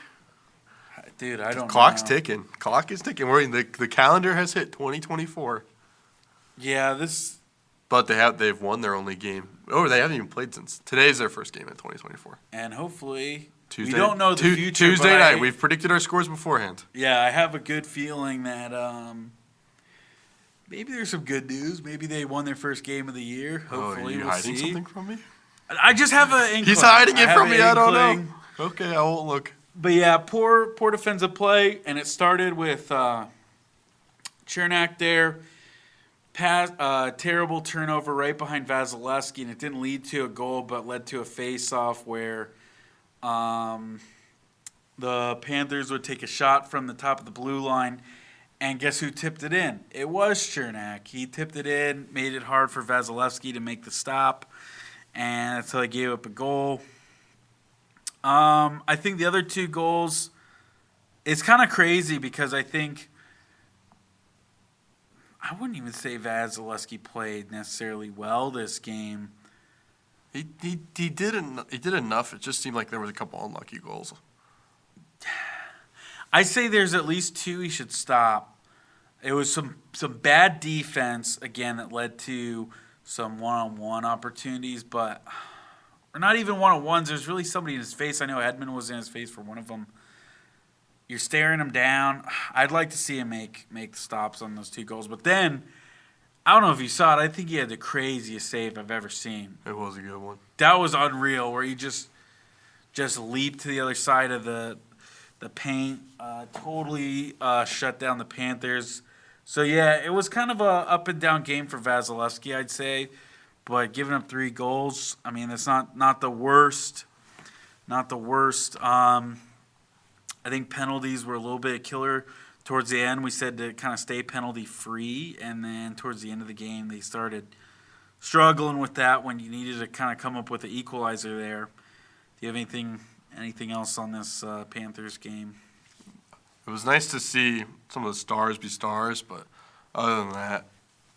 S1: Dude, I don't know.
S2: Clock is ticking. The calendar has hit 2024.
S1: Yeah,
S2: But they've won their only game. Oh, they haven't even played since. Today's their first game in 2024.
S1: And hopefully
S2: Tuesday,
S1: we don't know the future.
S2: Tuesday night. We've predicted our scores beforehand.
S1: Yeah, I have a good feeling that maybe there's some good news. Maybe they won their first game of the year. Hopefully,
S2: are you hiding something from me?
S1: I just have an inkling.
S2: He's hiding it from me. I don't know. Okay, I won't look.
S1: But yeah, poor defensive play, and it started with Chernak there. Terrible turnover right behind Vasilevsky, and it didn't lead to a goal, but led to a face-off where the Panthers would take a shot from the top of the blue line, And guess who tipped it in? It was Chernak. He tipped it in, made it hard for Vasilevsky to make the stop, and that's how they gave up a goal. I think the other 2 goals, it's kind of crazy because I think I wouldn't even say Vasilevsky played necessarily well this game.
S2: He did enough. It just seemed like there was a couple unlucky goals.
S1: I say there's at least 2 he should stop. It was some bad defense, again, that led to some one-on-one opportunities, but or not even one-on-ones. There's really somebody in his face. I know Edmund was in his face for one of them. You're staring him down. I'd like to see him make the stops on those 2 goals. But then, I don't know if you saw it. I think he had the craziest save I've ever seen.
S2: It was a good one.
S1: That was unreal, where he just leaped to the other side of the paint, totally shut down the Panthers. So, yeah, it was kind of a up-and-down game for Vasilevsky, I'd say. But giving up 3 goals, I mean, that's not the worst. Not the worst. I think penalties were a little bit killer towards the end. We said to kind of stay penalty-free, and then towards the end of the game, they started struggling with that when you needed to kind of come up with an equalizer there. Do you have anything else on this Panthers game?
S2: It was nice to see some of the stars be stars, but other than that,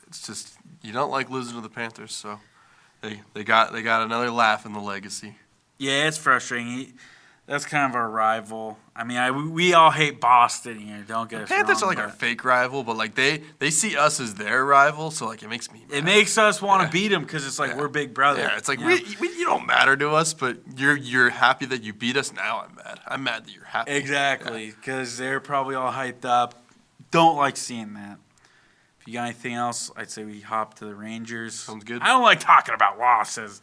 S2: it's just you don't like losing to the Panthers, so they got another laugh in the legacy.
S1: Yeah, it's frustrating. That's kind of our rival. I mean, we all hate Boston here. Don't get us wrong.
S2: Panthers are like our fake rival, but like they see us as their rival, so like it makes me mad.
S1: It makes us want to beat them because it's like we're big brother.
S2: Yeah, it's like you don't matter to us, but you're happy that you beat us. Now I'm mad. I'm mad that you're happy.
S1: Exactly, because they're probably all hyped up. Don't like seeing that. If you got anything else, I'd say we hop to the Rangers.
S2: Sounds good.
S1: I don't like talking about losses.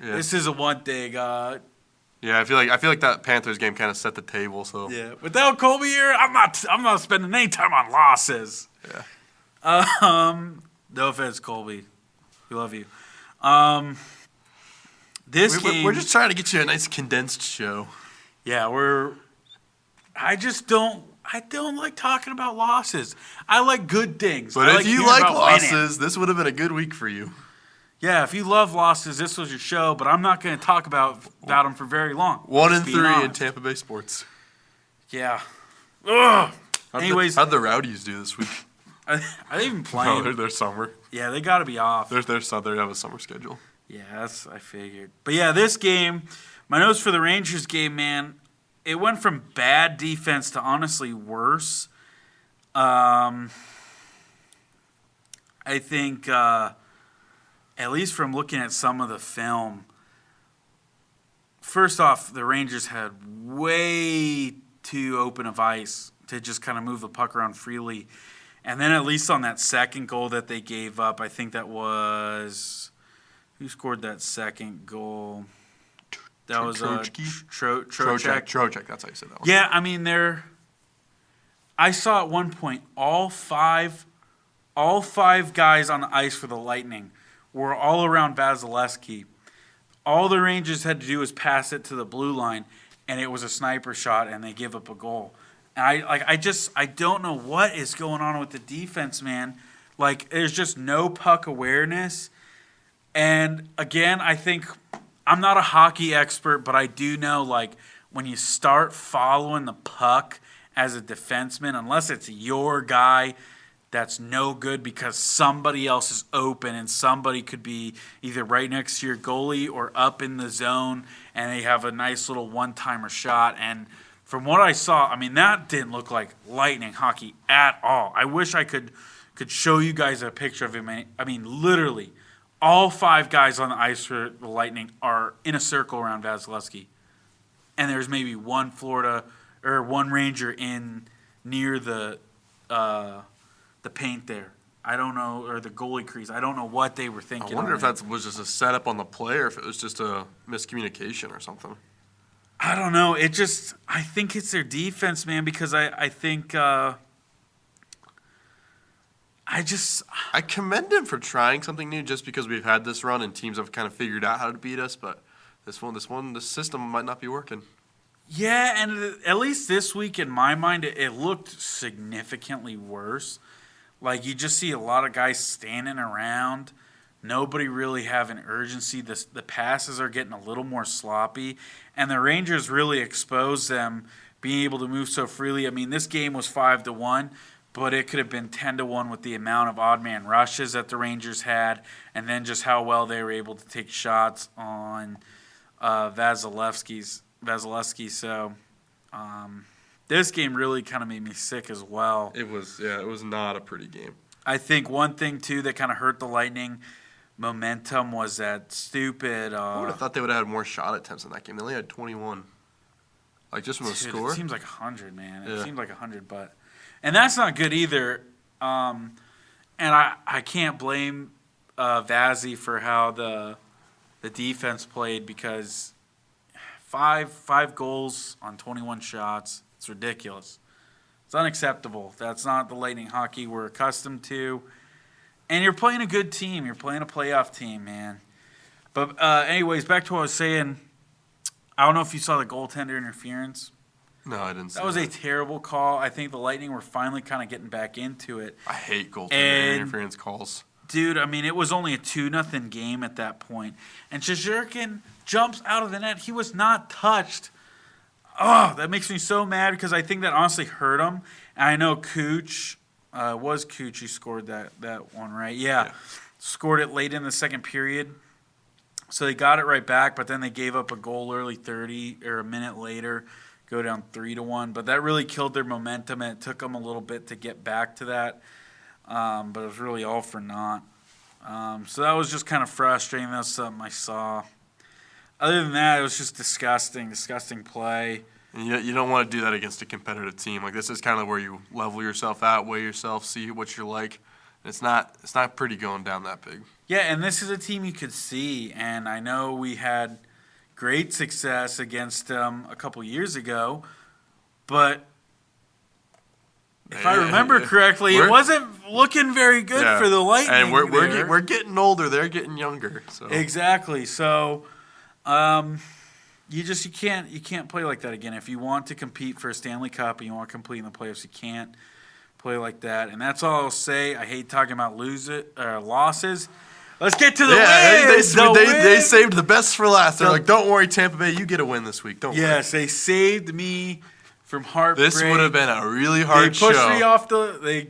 S2: Yeah.
S1: This is a one thing.
S2: Yeah, I feel like that Panthers game kind of set the table. So
S1: Yeah, without Colby here, I'm not spending any time on losses.
S2: Yeah.
S1: No offense, Colby. We love you.
S2: We're just trying to get you a nice condensed show.
S1: Yeah, I don't like talking about losses. I like good things.
S2: But if you like losses, this would have been a good week for you.
S1: Yeah, if you love losses, this was your show, but I'm not going to talk about them for very long.
S2: 1-3 in Tampa Bay sports.
S1: Yeah. Ugh.
S2: Anyways. How'd the Rowdies do this week?
S1: Are they even playing?
S2: No, they're summer.
S1: Yeah, they got to be off.
S2: They have a summer schedule.
S1: Yeah, I figured. But yeah, this game, my notes for the Rangers game, man, it went from bad defense to honestly worse. I think, at least from looking at some of the film, first off, the Rangers had way too open of ice to just kind of move the puck around freely. And then at least on that second goal that they gave up, I think that was – who scored that second goal? That was Trocheck.
S2: Trocheck, that's how you said that one.
S1: Yeah, I mean, I saw at one point all five guys on the ice for the Lightning were all around Vasilevsky. All the Rangers had to do was pass it to the blue line, and it was a sniper shot, and they give up a goal. And I don't know what is going on with the defense, man. Like, there's just no puck awareness. And again, I think I'm not a hockey expert, but I do know, like, when you start following the puck as a defenseman, unless it's your guy that's no good because somebody else is open and somebody could be either right next to your goalie or up in the zone, and they have a nice little one-timer shot. And from what I saw, I mean, that didn't look like Lightning hockey at all. I wish I could show you guys a picture of him. I mean, literally, all five guys on the ice for the Lightning are in a circle around Vasilevsky. And there's maybe one Ranger in near the paint there. I don't know, or the goalie crease. I don't know what they were thinking.
S2: I wonder if that was just a setup on the play or if it was just a miscommunication or something.
S1: I don't know. I think it's their defense, man, because I think I
S2: commend him for trying something new just because we've had this run and teams have kind of figured out how to beat us, but this system might not be working.
S1: Yeah, and at least this week, in my mind, it looked significantly worse. Like, you just see a lot of guys standing around, nobody really having urgency. The passes are getting a little more sloppy, and the Rangers really exposed them being able to move so freely. I mean, this game was 5-1, but it could have been 10-1 with the amount of odd man rushes that the Rangers had, and then just how well they were able to take shots on Vasilevsky. So this game really kind of made me sick as well.
S2: It was not a pretty game.
S1: I think one thing, too, that kind of hurt the Lightning momentum was that stupid...
S2: I would have thought they would have had more shot attempts in that game. They only had 21. Like, just from the score?
S1: It seems like 100, man. It seems like 100, but... And that's not good either. And I can't blame Vazzy for how the defense played because... Five goals on 21 shots. It's ridiculous. It's unacceptable. That's not the Lightning hockey we're accustomed to. And you're playing a good team. You're playing a playoff team, man. But anyways, back to what I was saying. I don't know if you saw the goaltender interference.
S2: No, I didn't see that.
S1: That was a terrible call. I think the Lightning were finally kind of getting back into it.
S2: I hate goaltender interference calls.
S1: Dude, I mean, it was only a 2-0 game at that point. And Shesterkin jumps out of the net. He was not touched. Oh, that makes me so mad because I think that honestly hurt him. And I know Cooch, was Cooch who scored that one, right? Yeah. Scored it late in the second period. So they got it right back, but then they gave up a goal early 30 or a minute later, go down 3-1. But that really killed their momentum, and it took them a little bit to get back to that. But it was really all for naught. So that was just kind of frustrating. That's something I saw. Other than that, it was just disgusting play.
S2: And you don't want to do that against a competitive team. Like, this is kind of where you level yourself out, weigh yourself, see what you're like. It's not pretty going down that big.
S1: Yeah, and this is a team you could see. And I know we had great success against them a couple years ago, but if I remember correctly, it wasn't looking very good for the Lightning.
S2: And we're getting older; they're getting younger. So.
S1: Exactly. So, you can't play like that again. If you want to compete for a Stanley Cup and you want to compete in the playoffs, you can't play like that. And that's all I'll say. I hate talking about losses. Let's get to the wins.
S2: They saved the best for last. They're like, don't worry, Tampa Bay, you get a win this week. Don't worry.
S1: Yes, they saved me from heartbreak.
S2: This would have been a really hard show.
S1: They pushed me off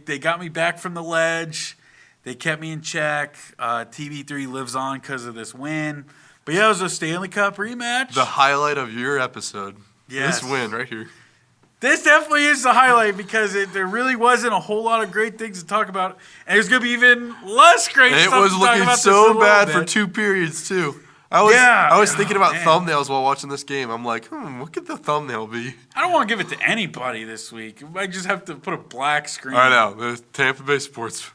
S1: they got me back from the ledge. They kept me in check. TB3 lives on because of this win. But yeah, it was a Stanley Cup rematch.
S2: The highlight of your episode.
S1: Yes.
S2: This win right here.
S1: This definitely is the highlight because there really wasn't a whole lot of great things to talk about. And there's going to be even less great stuff to talk about.
S2: It was looking so bad for 2 periods, too. I was thinking about thumbnails while watching this game. I'm like, what could the thumbnail be?
S1: I don't want to give it to anybody this week. I just have to put a black screen.
S2: I know. The Tampa Bay Sports.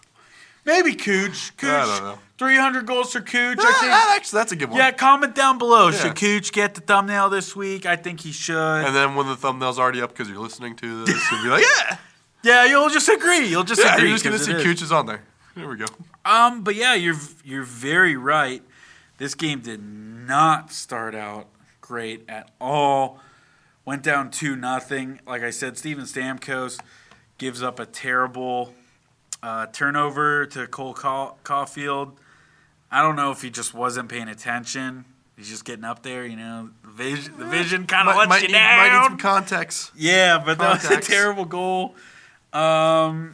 S1: Maybe Cooch.
S2: I don't know.
S1: 300 goals for Cooch.
S2: Actually, that's a good one.
S1: Yeah, comment down below. Yeah. Should Cooch get the thumbnail this week? I think he should. And
S2: then when the thumbnail's already up because you're listening to this, you'll be like, yeah.
S1: Yeah, you'll just agree. You're just going
S2: to see Cooch is on there. There we go.
S1: But yeah, you're very right. This game did not start out great at all. Went down 2-0. Like I said, Steven Stamkos gives up a terrible turnover to Cole Caulfield. I don't know if he just wasn't paying attention. He's just getting up there, The vision kind of lets you down.
S2: Might need some context.
S1: Yeah, but that was a terrible goal. And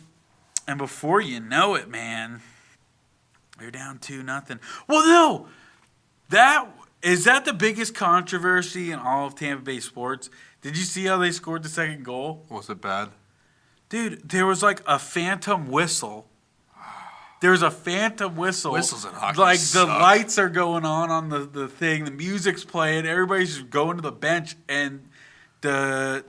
S1: before you know it, man, you're down 2-0. Well, no. Is that the biggest controversy in all of Tampa Bay sports? Did you see how they scored the second goal?
S2: Was it bad?
S1: Dude, there was like a phantom whistle. There was a phantom whistle.
S2: Whistles in hockey
S1: Like
S2: suck.
S1: The lights are going on the thing. The music's playing. Everybody's just going to the bench. And the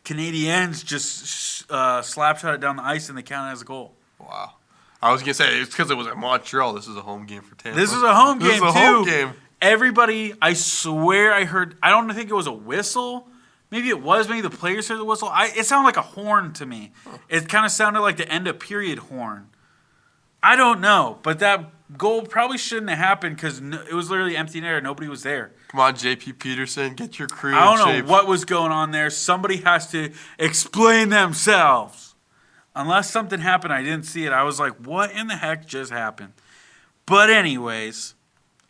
S1: Canadiens just slap shot it down the ice and they count it as a goal.
S2: Wow. I was going to say, it's because it was at Montreal. This is a home game for Tampa.
S1: This is a home game, too.
S2: This is a home game.
S1: Everybody, I swear I heard, I don't think it was a whistle. Maybe it was. Maybe the players heard the whistle. It sounded like a horn to me. It kind of sounded like the end of period horn. I don't know. But that goal probably shouldn't have happened because it was literally empty net. Nobody was there.
S2: Come on, J.P. Peterson, get your crew
S1: I
S2: in
S1: don't
S2: shape.
S1: know what was going on there. Somebody has to explain themselves. Unless something happened, I didn't see it. I was like, what in the heck just happened? But anyways,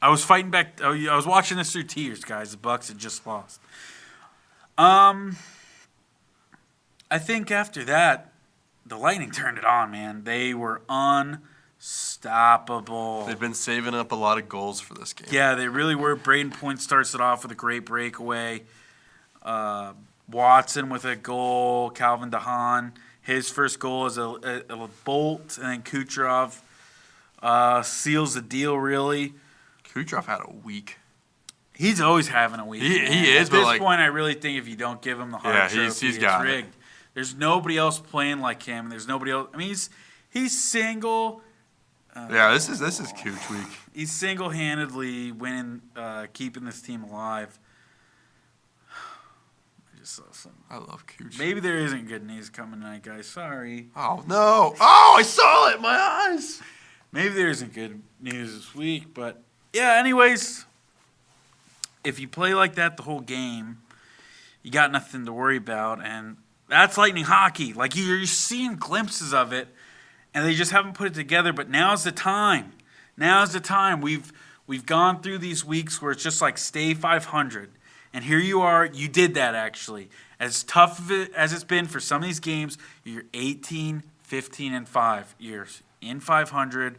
S1: I was fighting back. I was watching this through tears, guys. The Bucs had just lost. I think after that, the Lightning turned it on, man. They were unstoppable.
S2: They've been saving up a lot of goals for this game.
S1: Yeah, they really were. Braden Point starts it off with a great breakaway. Watson with a goal. Calvin DeHaan, his first goal is a bolt. And then Kucherov seals the deal, really.
S2: Kucherov had a week.
S1: He's always having a week.
S2: He is,
S1: At
S2: but
S1: this point, I really think if you don't give him the Hart Trophy,
S2: he's
S1: it's
S2: got
S1: rigged. There's nobody else playing like him. There's nobody else. I mean, he's single.
S2: This is Cooch week.
S1: He's single-handedly winning, keeping this team alive. I just saw something.
S2: I love Cooch.
S1: Maybe there isn't good news coming tonight, guys. Sorry.
S2: Oh, no. Oh, I saw it in my eyes.
S1: Maybe there isn't good news this week, but yeah, anyways, if you play like that the whole game, you got nothing to worry about, and that's Lightning hockey. Like, you're seeing glimpses of it, and they just haven't put it together, but now's the time. Now's the time. We've gone through these weeks where it's just like stay 500, and here you are. You did that, actually. As tough of it as it's been for some of these games, you're 18, 15, and 5 years in 500.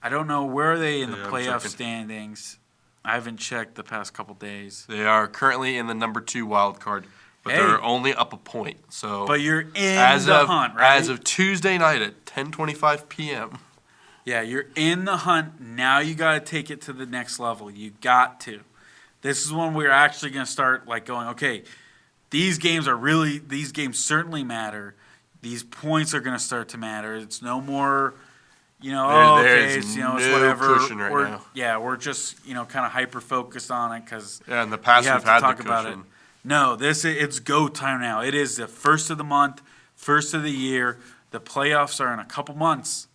S1: I don't know, where are they in the playoff standings? I haven't checked the past couple days.
S2: They are currently in the number 2 wild card, but they're only up a point. So,
S1: but you're in the hunt, right?
S2: As of Tuesday night at 10:25 p.m.
S1: Yeah, you're in the hunt. Now you got to take it to the next level. You got to. This is when we're actually going to start like going, okay, these games certainly matter. These points are going to start to matter. It's no more, it's whatever.
S2: Cushion right now.
S1: Yeah, we're just, kind of hyper-focused on it because
S2: in the past
S1: we have
S2: we've had
S1: to talk
S2: the
S1: about it.
S2: cushion.
S1: No, it's go time now. It is the first of the month, first of the year. The playoffs are in a couple months.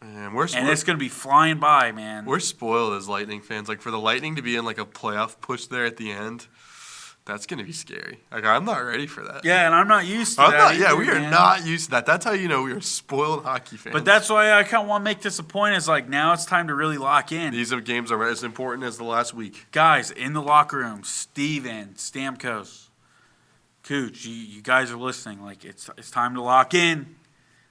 S2: And
S1: it's going to be flying by, man.
S2: We're spoiled as Lightning fans. Like, for the Lightning to be in, like, a playoff push there at the end, that's going to be scary. Like, I'm not ready for that.
S1: Yeah, and I'm not used to that either,
S2: we are not used to that. That's how you know we are spoiled hockey fans.
S1: But that's why I kind of want to make this a point is, like, now it's time to really lock in.
S2: These games are as important as the last week.
S1: Guys, in the locker room, Steven, Stamkos, Cooch, you guys are listening. Like, it's time to lock in.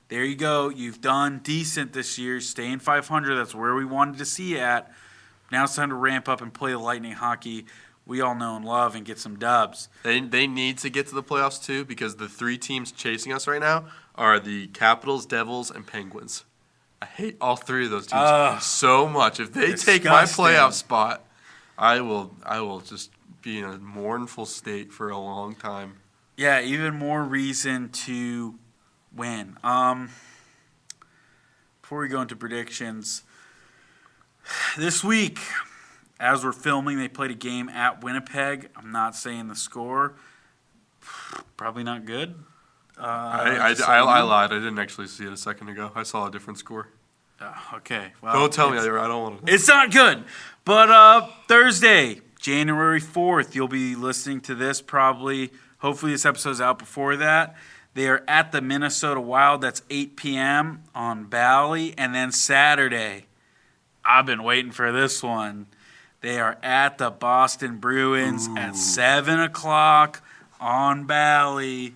S1: There you go. You've done decent this year. Staying 500, that's where we wanted to see you at. Now it's time to ramp up and play the Lightning hockey we all know and love and get some dubs.
S2: They need to get to the playoffs, too, because the 3 teams chasing us right now are the Capitals, Devils, and Penguins. I hate all 3 of those teams so much. If they take my playoff spot, I will just be in a mournful state for a long time.
S1: Yeah, even more reason to win. Before we go into predictions, this week, as we're filming, they played a game at Winnipeg. I'm not saying the score. Probably not good.
S2: I lied. I didn't actually see it a second ago. I saw a different score.
S1: Okay. Well,
S2: don't tell me. I don't want to.
S1: It's not good. But Thursday, January 4th, you'll be listening to this probably. Hopefully this episode's out before that. They are at the Minnesota Wild. That's 8 p.m. on Bally. And then Saturday, I've been waiting for this one. They are at the Boston Bruins at 7 o'clock on Bally.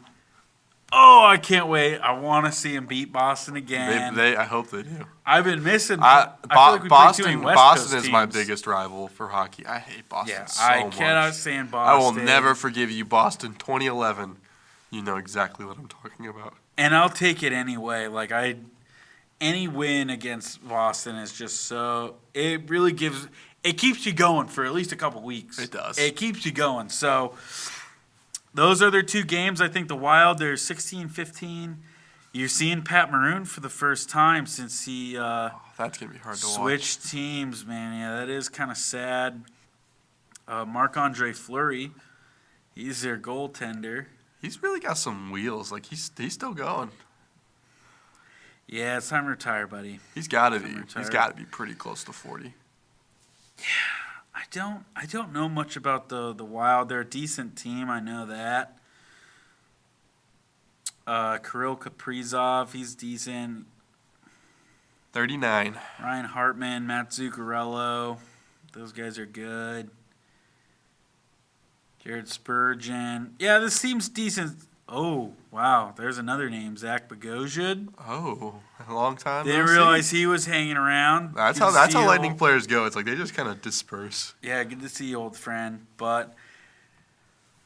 S1: Oh, I can't wait. I want to see them beat Boston again.
S2: I hope they do.
S1: I've been missing. I feel like we
S2: Boston,
S1: play too many West
S2: Boston
S1: Coast
S2: is my
S1: teams.
S2: biggest rival for hockey. I hate Boston so
S1: I
S2: much.
S1: cannot stand
S2: I will
S1: Boston.
S2: never forgive you, Boston 2011. You know exactly what I'm talking about.
S1: And I'll take it anyway. Like any win against Boston is just so. It really gives. It keeps you going for at least a couple weeks.
S2: It does.
S1: It keeps you going. So those are their 2 games. I think the Wild, they're 16-15. You're seeing Pat Maroon for the first time since he
S2: that's gonna be hard to
S1: switched teams, man. Yeah, that is kind of sad. Marc-Andre Fleury, he's their goaltender.
S2: He's really got some wheels. Like he's still going.
S1: Yeah, it's time to retire, buddy.
S2: He's got to be. He's got to be pretty close to 40.
S1: I don't know much about the Wild. They're a decent team. I know that. Kirill Kaprizov, he's decent.
S2: 39.
S1: Ryan Hartman, Matt Zuccarello, those guys are good. Jared Spurgeon. Yeah, this seems decent. Oh, wow. There's another name, Zach Bogosian.
S2: Oh, a long time.
S1: Didn't realize he was hanging around.
S2: That's how Lightning players go. It's like they just kind of disperse.
S1: Yeah, good to see you, old friend. But,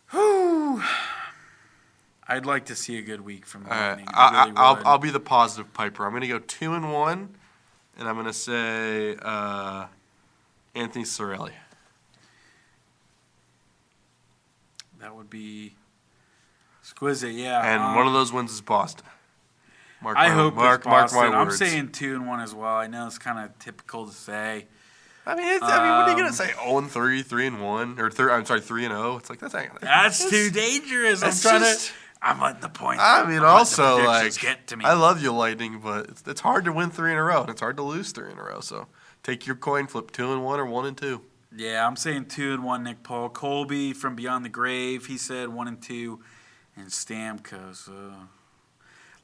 S1: whew, I'd like to see a good week from the Lightning.
S2: I'll be the positive Piper. I'm going to go 2-1, and I'm going to say Anthony Cirelli.
S1: That would be exquisite, yeah.
S2: And one of those wins is Boston.
S1: I hope it's Boston.
S2: My
S1: I'm
S2: words.
S1: saying 2-1 as well. I know it's kind of typical to say.
S2: I mean, what are you gonna say? 0-3, 3-1, or 3-0? It's like
S1: that's too dangerous. I'm letting the points.
S2: I mean, also
S1: get to me.
S2: I love you, Lightning, but it's hard to win 3 in a row, and it's hard to lose 3 in a row. So take your coin flip: 2-1 or 1-2.
S1: Yeah, I'm saying 2-1. Nick Paul, Colby from Beyond the Grave. He said 1-2, and Stamkos.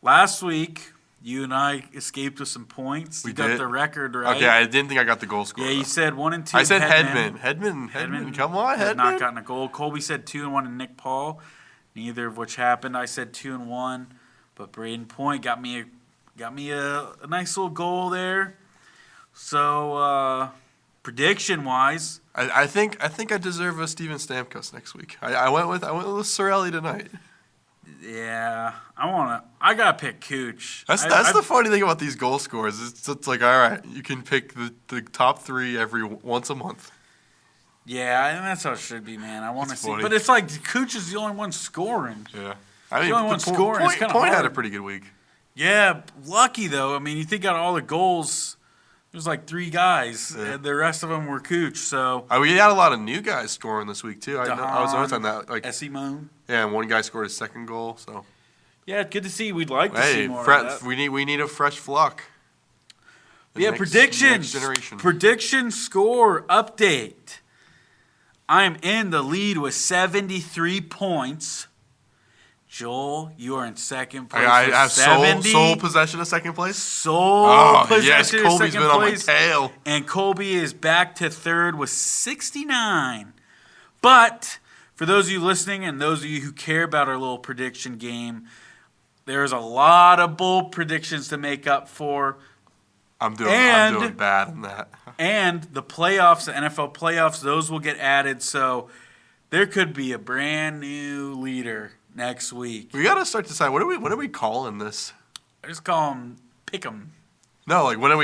S1: Last week, you and I escaped with some points. You got the record right.
S2: Okay, I didn't think I got the goal score.
S1: Yeah, you said 1-2.
S2: I said Hedman. Come on, Hedman.
S1: Not gotten a goal. Colby said 2-1, and Nick Paul. Neither of which happened. I said 2-1, but Braden Point got me a nice little goal there. So prediction wise,
S2: I think I deserve a Steven Stamkos next week. I went with Cirelli tonight.
S1: Yeah, I gotta pick Cooch.
S2: That's the funny thing about these goal scores. It's like, all right, you can pick the top 3 once a month.
S1: Yeah, and that's how it should be, man. I want to see, but it's like Cooch is the only one scoring.
S2: Yeah,
S1: I mean, the only one scoring.
S2: Point had a pretty good week.
S1: Yeah, lucky though. I mean, you think out of all the goals, there's like 3 guys, and the rest of them were Cooch. So
S2: we had a lot of new guys scoring this week too. I was noticing that, like
S1: Essimone.
S2: Yeah, and one guy scored his second goal. So
S1: yeah, good to see. We'd like to see more of that.
S2: We need a fresh flock.
S1: Predictions.
S2: Next generation.
S1: Prediction score update. I am in the lead with 73 points. Joel, you are in second place.
S2: I have sole possession of second place.
S1: Sole possession
S2: yes,
S1: of
S2: Colby's
S1: second
S2: been
S1: place.
S2: on my tail.
S1: And Colby is back to third with 69. But for those of you listening and those of you who care about our little prediction game, there's a lot of bold predictions to make up for.
S2: I'm doing bad in that.
S1: And the playoffs, the NFL playoffs, those will get added. So there could be a brand new leader next week.
S2: We got to start deciding what are we calling this?
S1: I just call them pick 'em.
S2: No, like when are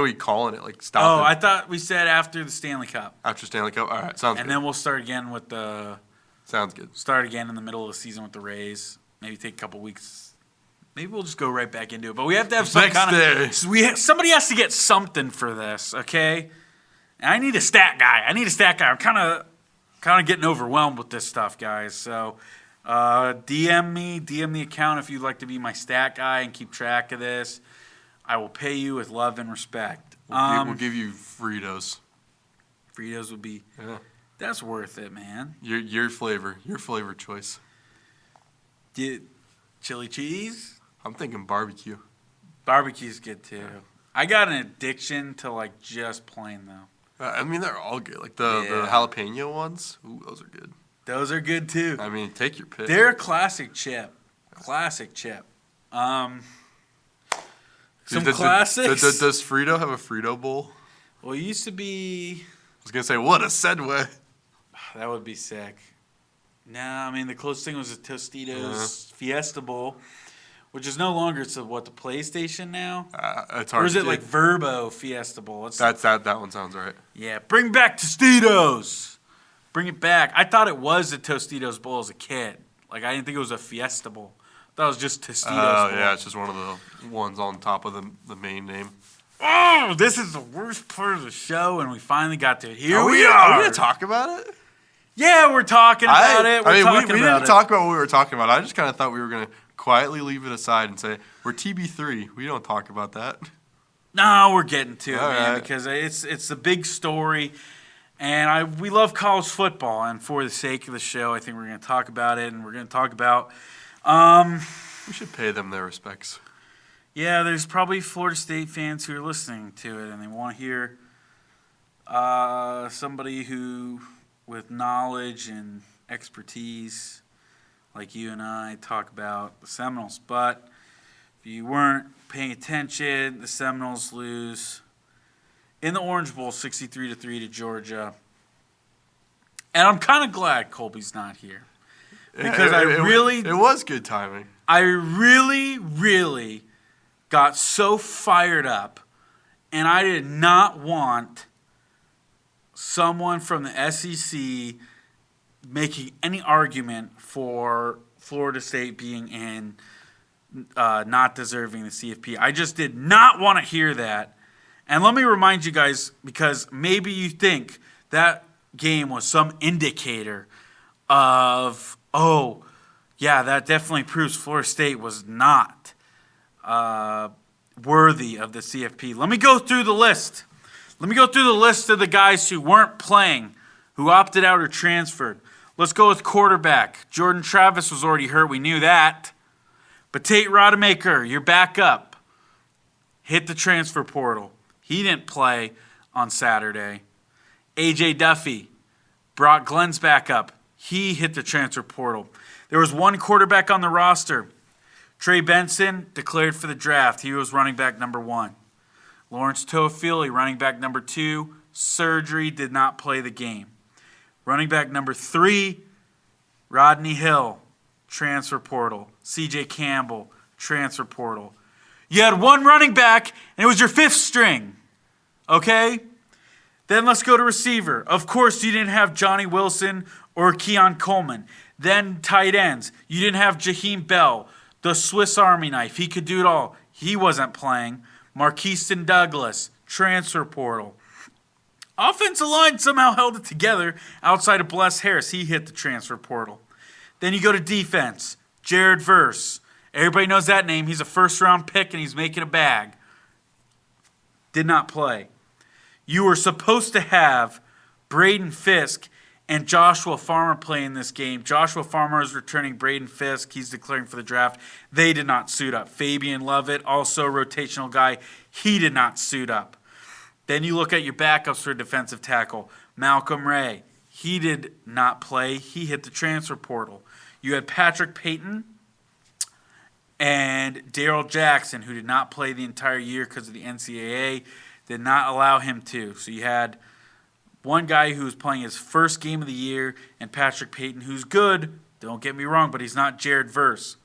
S2: we calling it? Like stop.
S1: Oh, I thought we said after the Stanley Cup.
S2: After Stanley Cup. All right, sounds good.
S1: And then we'll start again with
S2: Sounds good.
S1: Start again in the middle of the season with the Rays. Maybe take a couple weeks. Maybe we'll just go right back into it. But we have to have some somebody has to get something for this, okay? And I need a stat guy. I'm kind of getting overwhelmed with this stuff, guys. So DM the account if you'd like to be my stat guy and keep track of this. I will pay you with love and respect.
S2: We'll give you Fritos.
S1: Fritos would be.
S2: Yeah.
S1: That's worth it, man.
S2: Your flavor choice.
S1: Chili cheese?
S2: I'm thinking barbecue.
S1: Barbecue's good too. I got an addiction to like just plain though.
S2: I mean, they're all good. Like the jalapeno ones. Ooh, those are good.
S1: Those are good too.
S2: I mean, take your pick.
S1: They're a classic chip. Some classics.
S2: Does Frito have a Frito bowl?
S1: Well, it used to be.
S2: I was gonna say, what a segue.
S1: That would be sick. Nah, I mean the closest thing was a Tostitos Fiesta Bowl, which is no longer. It's the PlayStation now.
S2: It's hard.
S1: Or is it like Verbo Fiesta Bowl?
S2: That one sounds right.
S1: Yeah, bring back Tostitos. Bring it back. I thought it was a Tostitos Bowl as a kid. Like I didn't think it was a Fiesta Bowl. I thought it was just Tostitos Bowl.
S2: Yeah, it's just one of the ones on top of the main name.
S1: Oh, this is the worst part of the show, and we finally got to it. Here we are.
S2: Are we gonna talk about it?
S1: Yeah, we're talking about it.
S2: We didn't talk about what we were talking about. I just kind of thought we were going to quietly leave it aside and say, we're TB3. We don't talk about that.
S1: No, we're getting to it, man,
S2: right.
S1: because it's a big story. And we love college football, and for the sake of the show, I think we're going to talk about it, and we're going to talk about
S2: we should pay them their respects.
S1: Yeah, there's probably Florida State fans who are listening to it, and they want to hear somebody who, with knowledge and expertise, like you and I, talk about the Seminoles. But if you weren't paying attention, the Seminoles lose in the Orange Bowl 63-3 to Georgia. And I'm kind of glad Colby's not here. Because
S2: it was good timing.
S1: I really got so fired up, and I did not want someone from the SEC making any argument for Florida State being in not deserving the CFP. I just did not want to hear that. And let me remind you guys, because maybe you think that game was some indicator of, oh, yeah, that definitely proves Florida State was not worthy of the CFP. Let me go through the list. Let me go through the list of the guys who weren't playing, who opted out or transferred. Let's go with quarterback. Jordan Travis was already hurt. We knew that. But Tate Rodemaker, your backup, hit the transfer portal. He didn't play on Saturday. A.J. Duffy, Brock Glenn's backup. He hit the transfer portal. There was one quarterback on the roster. Trey Benson declared for the draft. He was running back number 1. Lawrence Toafili, running back number 2, surgery, did not play the game. Running back number 3, Rodney Hill, transfer portal. C.J. Campbell, transfer portal. You had one running back, and it was your 5th string. Okay? Then let's go to receiver. Of course, you didn't have Johnny Wilson or Keon Coleman. Then tight ends. You didn't have Jaheim Bell, the Swiss Army knife. He could do it all. He wasn't playing. Marqueston Douglas, transfer portal. Offensive line somehow held it together outside of Bless Harris. He hit the transfer portal. Then you go to defense. Jared Verse. Everybody knows that name. He's a first-round pick, and he's making a bag. Did not play. You were supposed to have Braden Fisk and Joshua Farmer play in this game. Joshua Farmer is returning Braden Fisk. He's declaring for the draft. They did not suit up. Fabian Lovett, also a rotational guy. He did not suit up. Then you look at your backups for defensive tackle. Malcolm Ray. He did not play. He hit the transfer portal. You had Patrick Payton and Darrell Jackson, who did not play the entire year because of the NCAA. Did not allow him to. So you had one guy who was playing his first game of the year, and Patrick Payton, who's good, don't get me wrong, but he's not Jared Verse.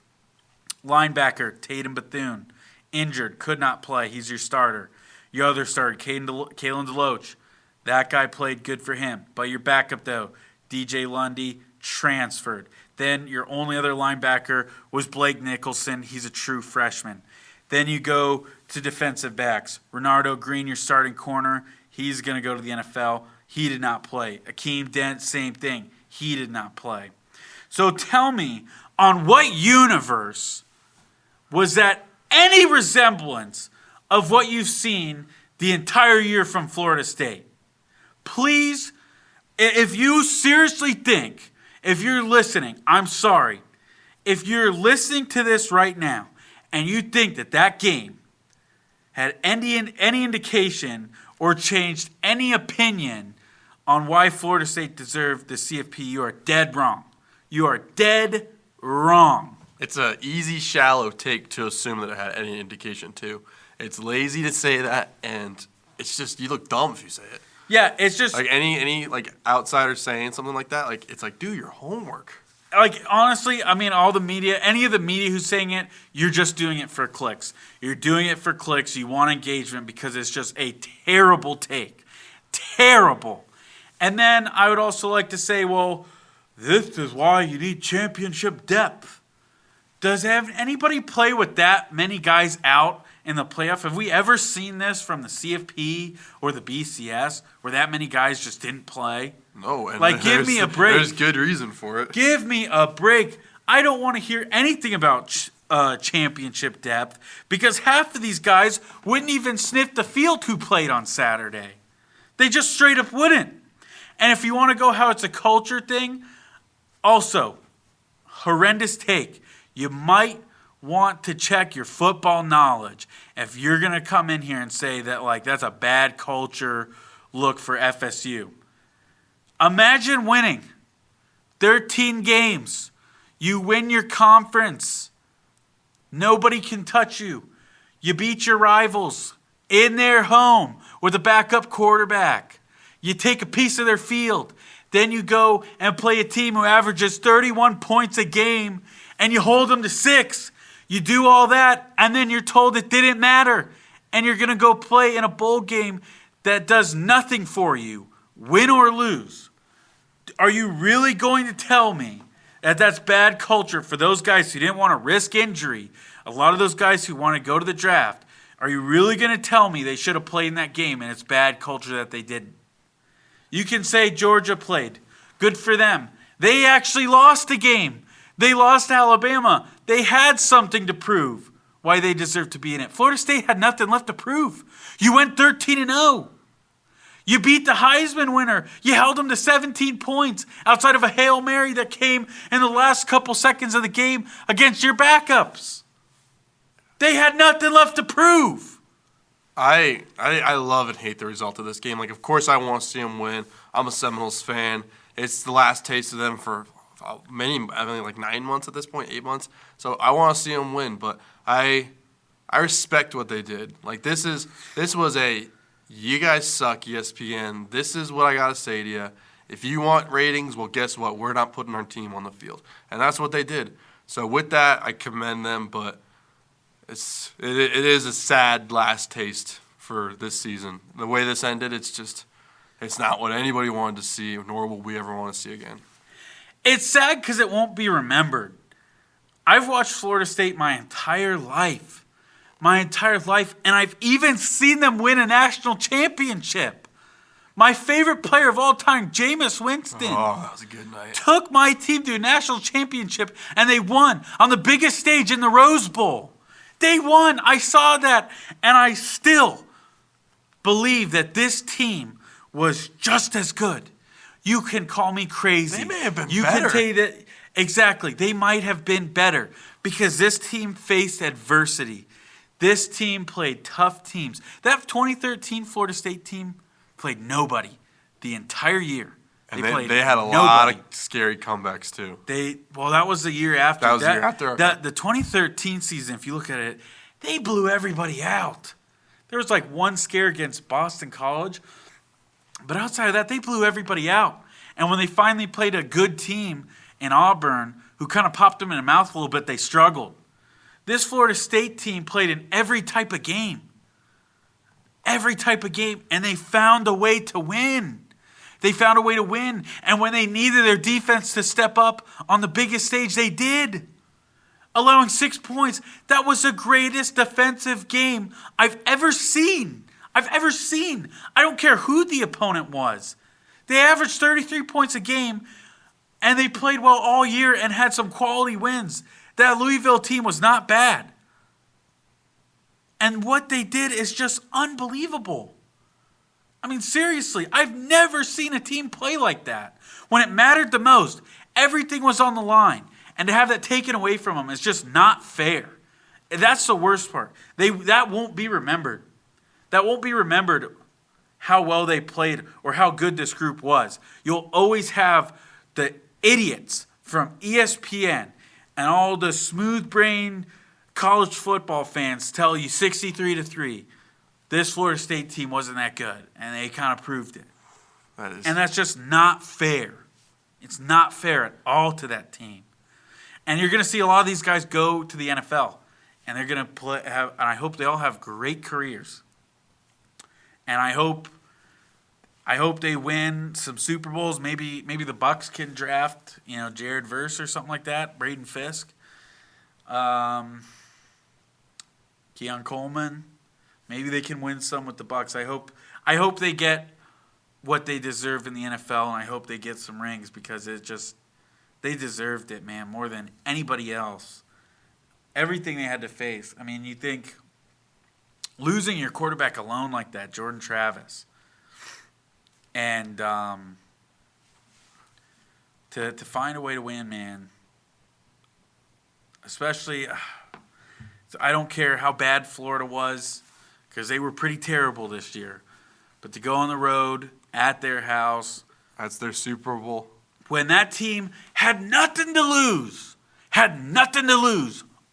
S1: Linebacker, Tatum Bethune, injured, could not play. He's your starter. Your other starter, Kalen DeLoach, that guy played good for him. But your backup, though, DJ Lundy, transferred. Then your only other linebacker was Blake Nicholson. He's a true freshman. Then you go to defensive backs. Renardo Green, your starting corner. He's going to go to the NFL. He did not play. Akeem Dent, same thing. He did not play. So tell me, on what universe was that any resemblance of what you've seen the entire year from Florida State? Please, if you seriously think, if you're listening, I'm sorry. If you're listening to this right now and you think that that game had any indication or changed any opinion on why Florida State deserved the CFP, you are dead wrong. You are dead wrong.
S2: It's an easy, shallow take to assume that it had any indication, too. It's lazy to say that, and it's just, you look dumb if you say it.
S1: Yeah, it's just...
S2: Like, any outsider saying something like that, it's like, do your homework.
S1: Like, honestly, I mean, all the media, any of the media who's saying it, you're just doing it for clicks. You're doing it for clicks. You want engagement because it's just a terrible take. Terrible. And then I would also like to say, well, this is why you need championship depth. Does anybody play with that many guys out in the playoff? Have we ever seen this from the CFP or the BCS where that many guys just didn't play?
S2: No. And
S1: give me a break.
S2: There's good reason for it.
S1: Give me a break. I don't want to hear anything about championship depth because half of these guys wouldn't even sniff the field who played on Saturday. They just straight up wouldn't. And if you want to go how it's a culture thing, also, horrendous take. You might want to check your football knowledge if you're going to come in here and say that, like, that's a bad culture look for FSU. Imagine winning 13 games. You win your conference. Nobody can touch you. You beat your rivals in their home with a backup quarterback. You take a piece of their field. Then you go and play a team who averages 31 points a game, and you hold them to 6. You do all that, and then you're told it didn't matter. And you're going to go play in a bowl game that does nothing for you, win or lose. Are you really going to tell me that that's bad culture for those guys who didn't want to risk injury? A lot of those guys who want to go to the draft, are you really going to tell me they should have played in that game and it's bad culture that they didn't? You can say Georgia played. Good for them. They actually lost a game. They lost to Alabama. They had something to prove why they deserved to be in it. Florida State had nothing left to prove. You went 13-0. You beat the Heisman winner. You held him to 17 points outside of a Hail Mary that came in the last couple seconds of the game against your backups. They had nothing left to prove.
S2: I love and hate the result of this game. Like, of course I want to see them win. I'm a Seminoles fan. It's the last taste of them for like 9 months at this point, 8 months. So I want to see them win, but I respect what they did. Like, this was a you guys suck, ESPN. This is what I got to say to you. If you want ratings, well, guess what? We're not putting our team on the field. And that's what they did. So with that, I commend them, but it is a sad last taste for this season. The way this ended, it's not what anybody wanted to see, nor will we ever want to see again.
S1: It's sad because it won't be remembered. I've watched Florida State my entire life, and I've even seen them win a national championship. My favorite player of all time, Jameis Winston,
S2: that was a good night,
S1: took my team to a national championship, and they won on the biggest stage in the Rose Bowl. They won. I saw that, and I still believe that this team was just as good. You can call me crazy.
S2: They may have been better.
S1: You can say that, exactly, they might have been better because this team faced adversity. This team played tough teams. That 2013 Florida State team played nobody the entire year.
S2: And they had a
S1: nobody.
S2: lot of scary comebacks, too.
S1: That was the year after.
S2: That was the year after.
S1: The 2013 season, if you look at it, they blew everybody out. There was like one scare against Boston College. But outside of that, they blew everybody out. And when they finally played a good team in Auburn, who kind of popped them in the mouth a little bit, they struggled. This Florida State team played in every type of game. Every type of game. And they found a way to win. And when they needed their defense to step up on the biggest stage, they did. Allowing 6 points. That was the greatest defensive game I've ever seen. I don't care who the opponent was. They averaged 33 points a game, and they played well all year and had some quality wins. That Louisville team was not bad. And what they did is just unbelievable. I mean, seriously, I've never seen a team play like that. When it mattered the most, everything was on the line. And to have that taken away from them is just not fair. That's the worst part. That won't be remembered. That won't be remembered how well they played or how good this group was. You'll always have the idiots from ESPN and all the smooth-brained college football fans tell you 63-3. This Florida State team wasn't that good, and they kind of proved it. And that's just not fair. It's not fair at all to that team. And you're going to see a lot of these guys go to the NFL, and they're going to and I hope they all have great careers. And I hope they win some Super Bowls. Maybe the Bucs can draft, Jared Verse or something like that. Braden Fisk, Keon Coleman. Maybe they can win some with the Bucs. I hope they get what they deserve in the NFL, and I hope they get some rings because they deserved it, man, more than anybody else. Everything they had to face. I mean, you think losing your quarterback alone like that, Jordan Travis, and to find a way to win, man. Especially, I don't care how bad Florida was, because they were pretty terrible this year. But to go on the road at their house.
S2: That's their Super Bowl.
S1: When that team had nothing to lose,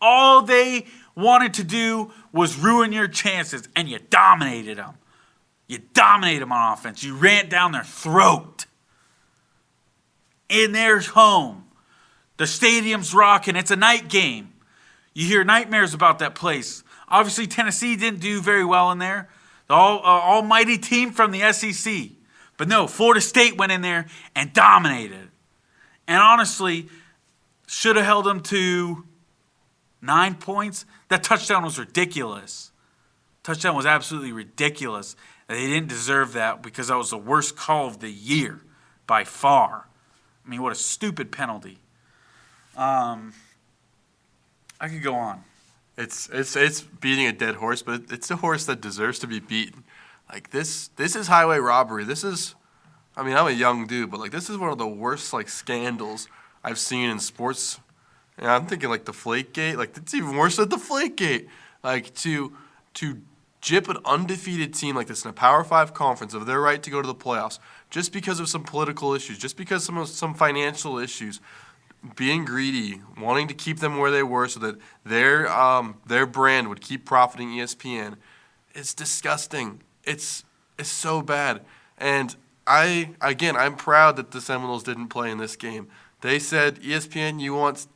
S1: all they wanted to do was ruin your chances, and you dominated them. You dominated them on offense. You ran down their throat. In their home. The stadium's rocking. It's a night game. You hear nightmares about that place. Obviously, Tennessee didn't do very well in there. The almighty team from the SEC. But no, Florida State went in there and dominated. And honestly, should have held them to 9 points. That touchdown was ridiculous. Touchdown was absolutely ridiculous. They didn't deserve that because that was the worst call of the year by far. I mean, what a stupid penalty. I could go on.
S2: It's beating a dead horse, but it's a horse that deserves to be beaten. Like this is highway robbery. I mean, I'm a young dude, but like this is one of the worst like scandals I've seen in sports. And I'm thinking like Deflategate. Like it's even worse than Deflategate. Like to jip an undefeated team like this in a Power 5 conference of their right to go to the playoffs just because of some political issues, just because some financial issues. Being greedy, wanting to keep them where they were so that their brand would keep profiting ESPN. It's disgusting. It's so bad. And I'm proud that the Seminoles didn't play in this game. They said, ESPN, you want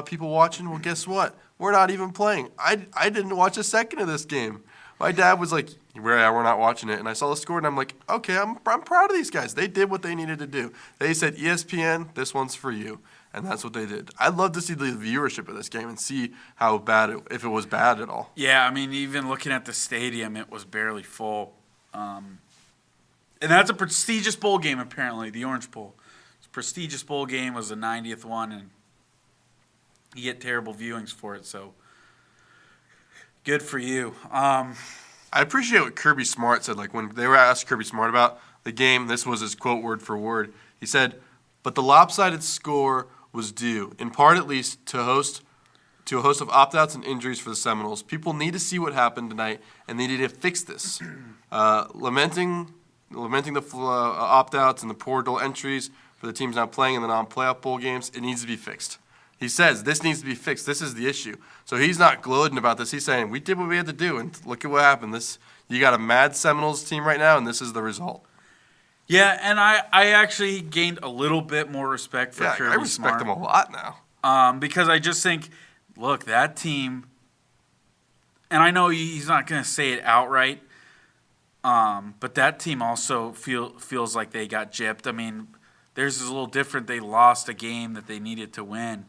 S2: people watching? Well, guess what? We're not even playing. I didn't watch a second of this game. My dad was like, we're not watching it. And I saw the score, and I'm like, okay, I'm proud of these guys. They did what they needed to do. They said, ESPN, this one's for you. And that's what they did. I'd love to see the viewership of this game and see how bad if it was bad at all.
S1: Yeah, I mean, even looking at the stadium, it was barely full. And that's a prestigious bowl game, apparently, the Orange Bowl. It's a prestigious bowl game. It was the 90th one, and you get terrible viewings for it, so good for you.
S2: I appreciate what Kirby Smart said. Like, when they were asked Kirby Smart about the game, this was his quote word for word. He said, but the lopsided score was due, in part at least, to a host of opt-outs and injuries for the Seminoles. People need to see what happened tonight, and they need to fix this. Lamenting the opt-outs and the portal entries for the teams not playing in the non-playoff bowl games, it needs to be fixed. He says this needs to be fixed. This is the issue. So he's not gloating about this. He's saying we did what we had to do, and look at what happened. You got a mad Seminoles team right now, and this is the result.
S1: Yeah, and I actually gained a little bit more respect for Kirby Smart.
S2: I respect him a lot now.
S1: Because I just think, look, that team, and I know he's not going to say it outright, but that team also feels like they got gypped. I mean, theirs is a little different. They lost a game that they needed to win.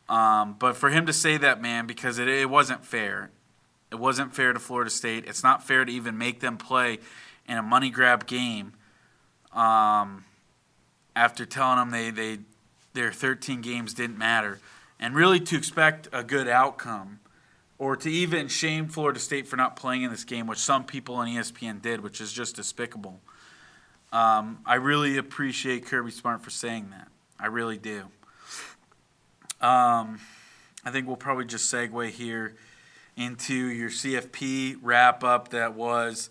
S1: But for him to say that, man, because it wasn't fair. It wasn't fair to Florida State. It's not fair to even make them play in a money grab game. After telling them their 13 games didn't matter, and really to expect a good outcome, or to even shame Florida State for not playing in this game, which some people on ESPN did, which is just despicable. I really appreciate Kirby Smart for saying that. I really do. I think we'll probably just segue here into your CFP wrap-up that was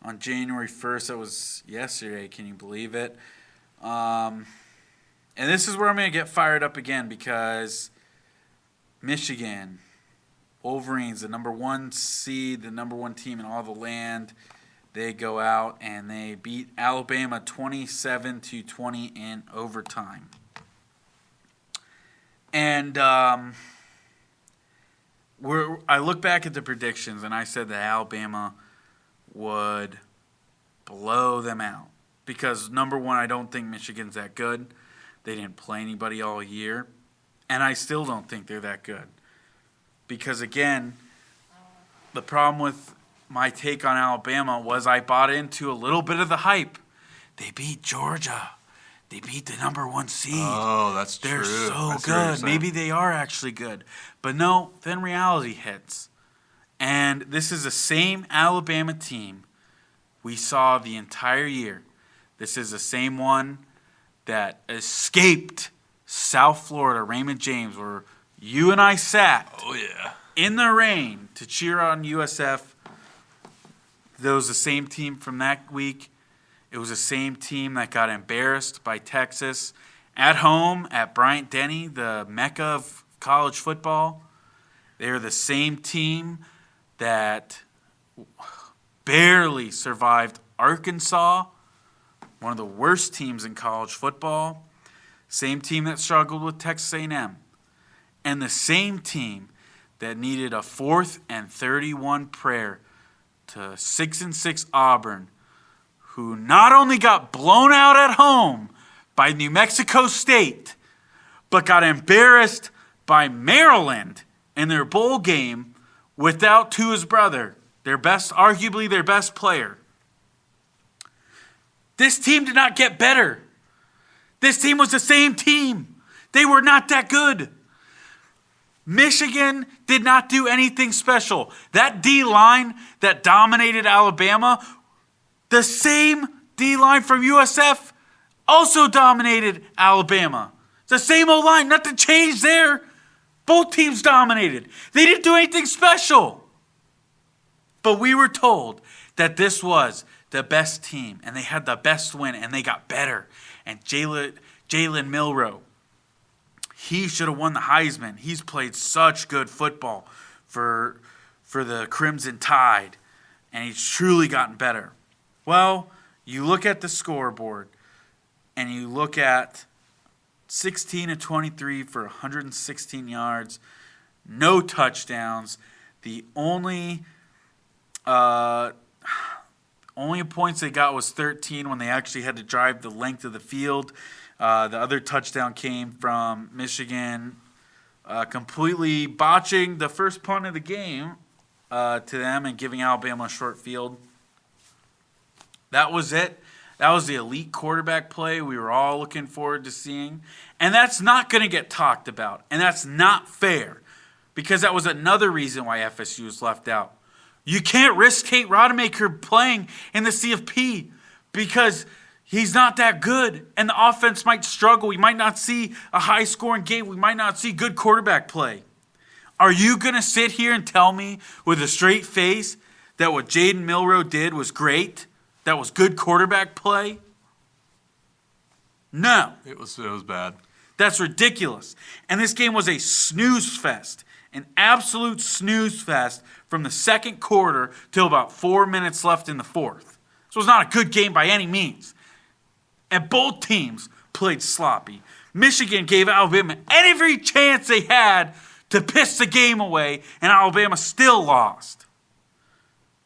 S1: on January 1st. That was yesterday. Can you believe it? And this is where I'm going to get fired up again because Michigan, Wolverines, the number 1 seed, the number 1 team in all the land, they go out and they beat Alabama 27-20 in overtime. And I look back at the predictions, and I said that Alabama would blow them out. Because, number one, I don't think Michigan's that good. They didn't play anybody all year. And I still don't think they're that good. Because, again, the problem with my take on Alabama was I bought into a little bit of the hype. They beat Georgia. They beat the number 1 seed.
S2: Oh, that's true.
S1: They're so good. Maybe they are actually good. But no, then reality hits. And this is the same Alabama team we saw the entire year. This is the same one that escaped South Florida, Raymond James, where you and I sat in the rain to cheer on USF. That was the same team from that week. It was the same team that got embarrassed by Texas at home at Bryant-Denny, the mecca of college football. They were the same team that barely survived Arkansas, one of the worst teams in college football. Same team that struggled with Texas A&M. And the same team that needed a 4th and 31 prayer to 6-6 Auburn, who not only got blown out at home by New Mexico State, but got embarrassed by Maryland in their bowl game without Tua's brother, arguably their best player. This team did not get better. This team was the same team. They were not that good. Michigan did not do anything special. That D-line that dominated Alabama, the same D-line from USF also dominated Alabama. It's the same O-line, nothing changed there. Both teams dominated. They didn't do anything special. But we were told that this was the best team, and they had the best win, and they got better. And Jalen Milroe, he should have won the Heisman. He's played such good football for the Crimson Tide, and he's truly gotten better. Well, you look at the scoreboard, and you look at 16 and 23 for 116 yards, no touchdowns. The only points they got was 13 when they actually had to drive the length of the field. The other touchdown came from Michigan completely botching the first punt of the game to them and giving Alabama a short field. That was it. That was the elite quarterback play we were all looking forward to seeing. And that's not going to get talked about. And that's not fair, because that was another reason why FSU was left out. You can't risk Tate Rodemaker playing in the CFP because he's not that good, and the offense might struggle. We might not see a high-scoring game. We might not see good quarterback play. Are you going to sit here and tell me with a straight face that what Jaden Milroe did was great? That was good quarterback play? No.
S2: It was bad.
S1: That's ridiculous. And this game was a snooze fest, an absolute snooze fest from the second quarter till about 4 minutes left in the fourth. This was not a good game by any means. And both teams played sloppy. Michigan gave Alabama every chance they had to piss the game away, and Alabama still lost.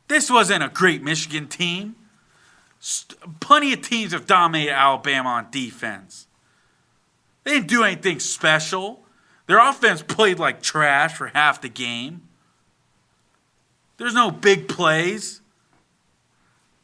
S1: This wasn't a great Michigan team. Plenty of teams have dominated Alabama on defense. They didn't do anything special. Their offense played like trash for half the game. There's no big plays.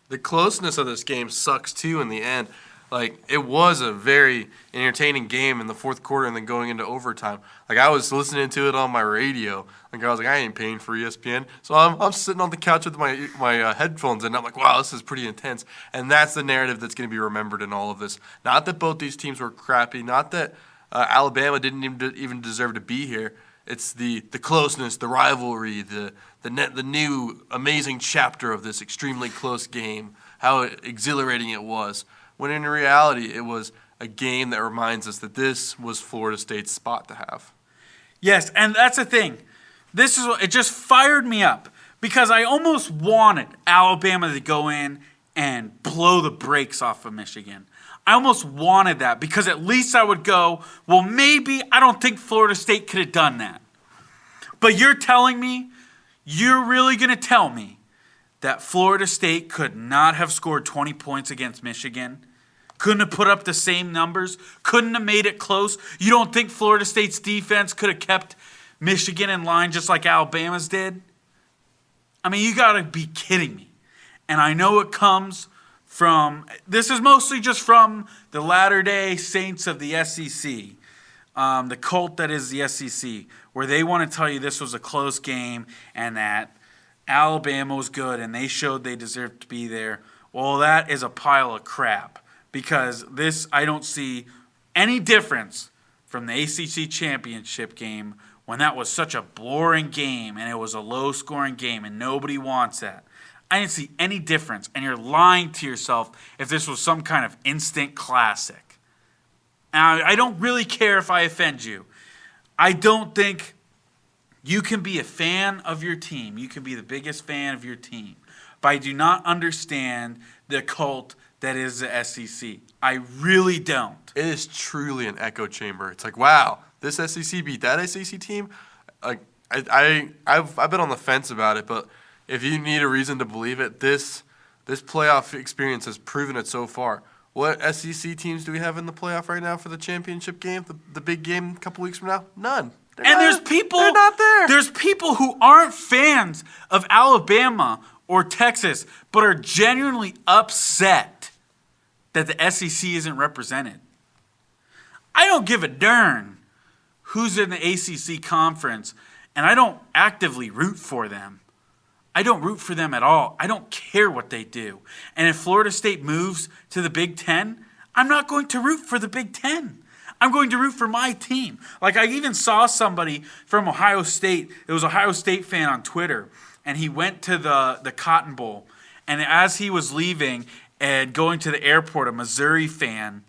S2: The closeness of this game sucks too in the end. Like, it was a very entertaining game in the fourth quarter and then going into overtime. Like, I was listening to it on my radio. Like, I was like, I ain't paying for ESPN. So I'm sitting on the couch with my headphones, and I'm like, wow, this is pretty intense. And that's the narrative that's going to be remembered in all of this. Not that both these teams were crappy. Not that Alabama didn't even deserve to be here. It's the closeness, the rivalry, the new amazing chapter of this extremely close game, how exhilarating it was. When in reality, it was a game that reminds us that this was Florida State's spot to have.
S1: Yes, and that's the thing. It just fired me up because I almost wanted Alabama to go in and blow the brakes off of Michigan. I almost wanted that because at least I would go, well, maybe I don't think Florida State could have done that. But you're really going to tell me that Florida State could not have scored 20 points against Michigan? Couldn't have put up the same numbers? Couldn't have made it close? You don't think Florida State's defense could have kept Michigan in line just like Alabama's did? I mean, you got to be kidding me. And I know it comes from, this is mostly just from the Latter-day Saints of the SEC, the cult that is the SEC, where they want to tell you this was a close game and that Alabama was good and they showed they deserved to be there. Well, that is a pile of crap because I don't see any difference from the ACC championship game when that was such a boring game and it was a low-scoring game and nobody wants that. I didn't see any difference, and you're lying to yourself if this was some kind of instant classic. Now, I don't really care if I offend you. I don't think you can be a fan of your team. You can be the biggest fan of your team. But I do not understand the cult that is the SEC. I really don't.
S2: It is truly an echo chamber. It's like, wow, this SEC beat that SEC team. Like, I've been on the fence about it, but if you need a reason to believe it, this playoff experience has proven it so far. What SEC teams do we have in the playoff right now for the championship game, the big game a couple weeks from now? None.
S1: There's people.
S2: They're not there.
S1: There's people who aren't fans of Alabama or Texas, but are genuinely upset that the SEC isn't represented. I don't give a darn who's in the ACC conference, and I don't actively root for them. I don't root for them at all. I don't care what they do. And if Florida State moves to the Big Ten, I'm not going to root for the Big Ten. I'm going to root for my team. Like, I even saw somebody from Ohio State. It was an Ohio State fan on Twitter, and he went to the Cotton Bowl. And as he was leaving and going to the airport, a Missouri fan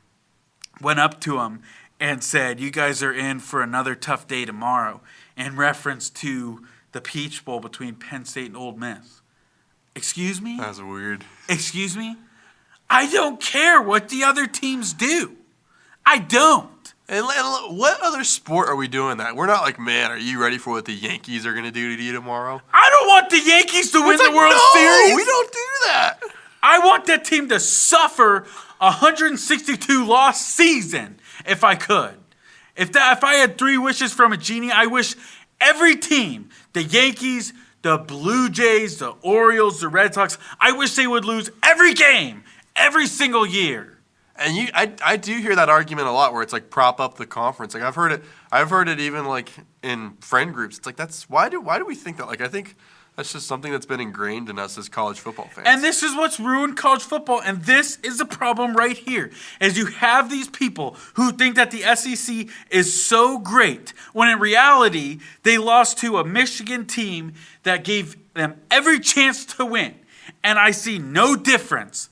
S1: went up to him and said, "You guys are in for another tough day tomorrow," in reference to the Peach Bowl between Penn State and Ole Miss. Excuse me?
S2: That's weird.
S1: Excuse me? I don't care what the other teams do. I don't.
S2: And what other sport are we doing that? We're not like, man, are you ready for what the Yankees are going to do to you tomorrow?
S1: I don't want the Yankees to win the World Series.
S2: We don't do that.
S1: I want that team to suffer a 162-loss season if I could. If I had 3 wishes from a genie, I wish every team, the Yankees, the Blue Jays, the Orioles, the Red Sox, I wish they would lose every game, every single year.
S2: And I do hear that argument a lot where it's like prop up the conference. Like I've heard it even like in friend groups. It's like why do we think that? Like I think that's just something that's been ingrained in us as college football fans.
S1: And this is what's ruined college football, and this is the problem right here, is you have these people who think that the SEC is so great, when in reality, they lost to a Michigan team that gave them every chance to win. And I see no difference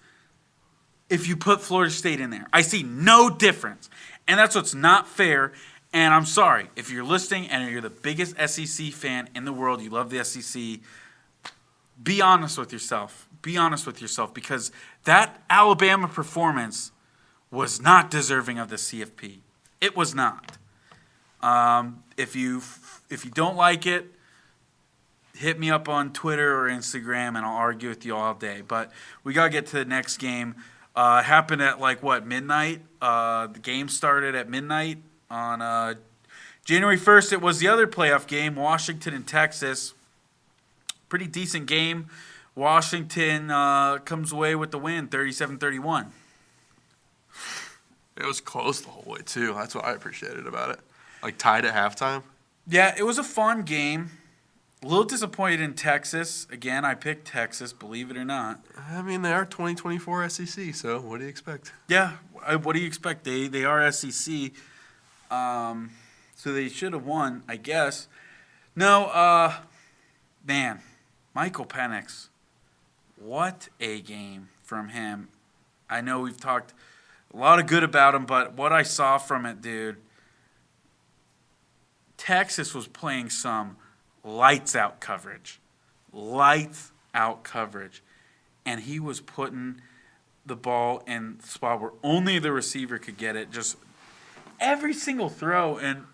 S1: if you put Florida State in there. I see no difference. And that's what's not fair. And I'm sorry, if you're listening and you're the biggest SEC fan in the world, you love the SEC, be honest with yourself. Be honest with yourself, because that Alabama performance was not deserving of the CFP. It was not. If you don't like it, hit me up on Twitter or Instagram, and I'll argue with you all day. But we got to get to the next game. Happened at midnight? The game started at midnight on January 1st. It was the other playoff game, Washington and Texas. Pretty decent game. Washington comes away with the win, 37-31.
S2: It was close the whole way, too. That's what I appreciated about it. Like, tied at halftime.
S1: Yeah, it was a fun game. A little disappointed in Texas. Again, I picked Texas, believe it or not.
S2: I mean, they are 2024 SEC, so what do you expect?
S1: Yeah, what do you expect? They are SEC, so they should have won, I guess. No, man, Michael Penix, what a game from him. I know we've talked a lot of good about him, but what I saw from it, dude, Texas was playing some lights out coverage, and he was putting the ball in the spot where only the receiver could get it, just every single throw. And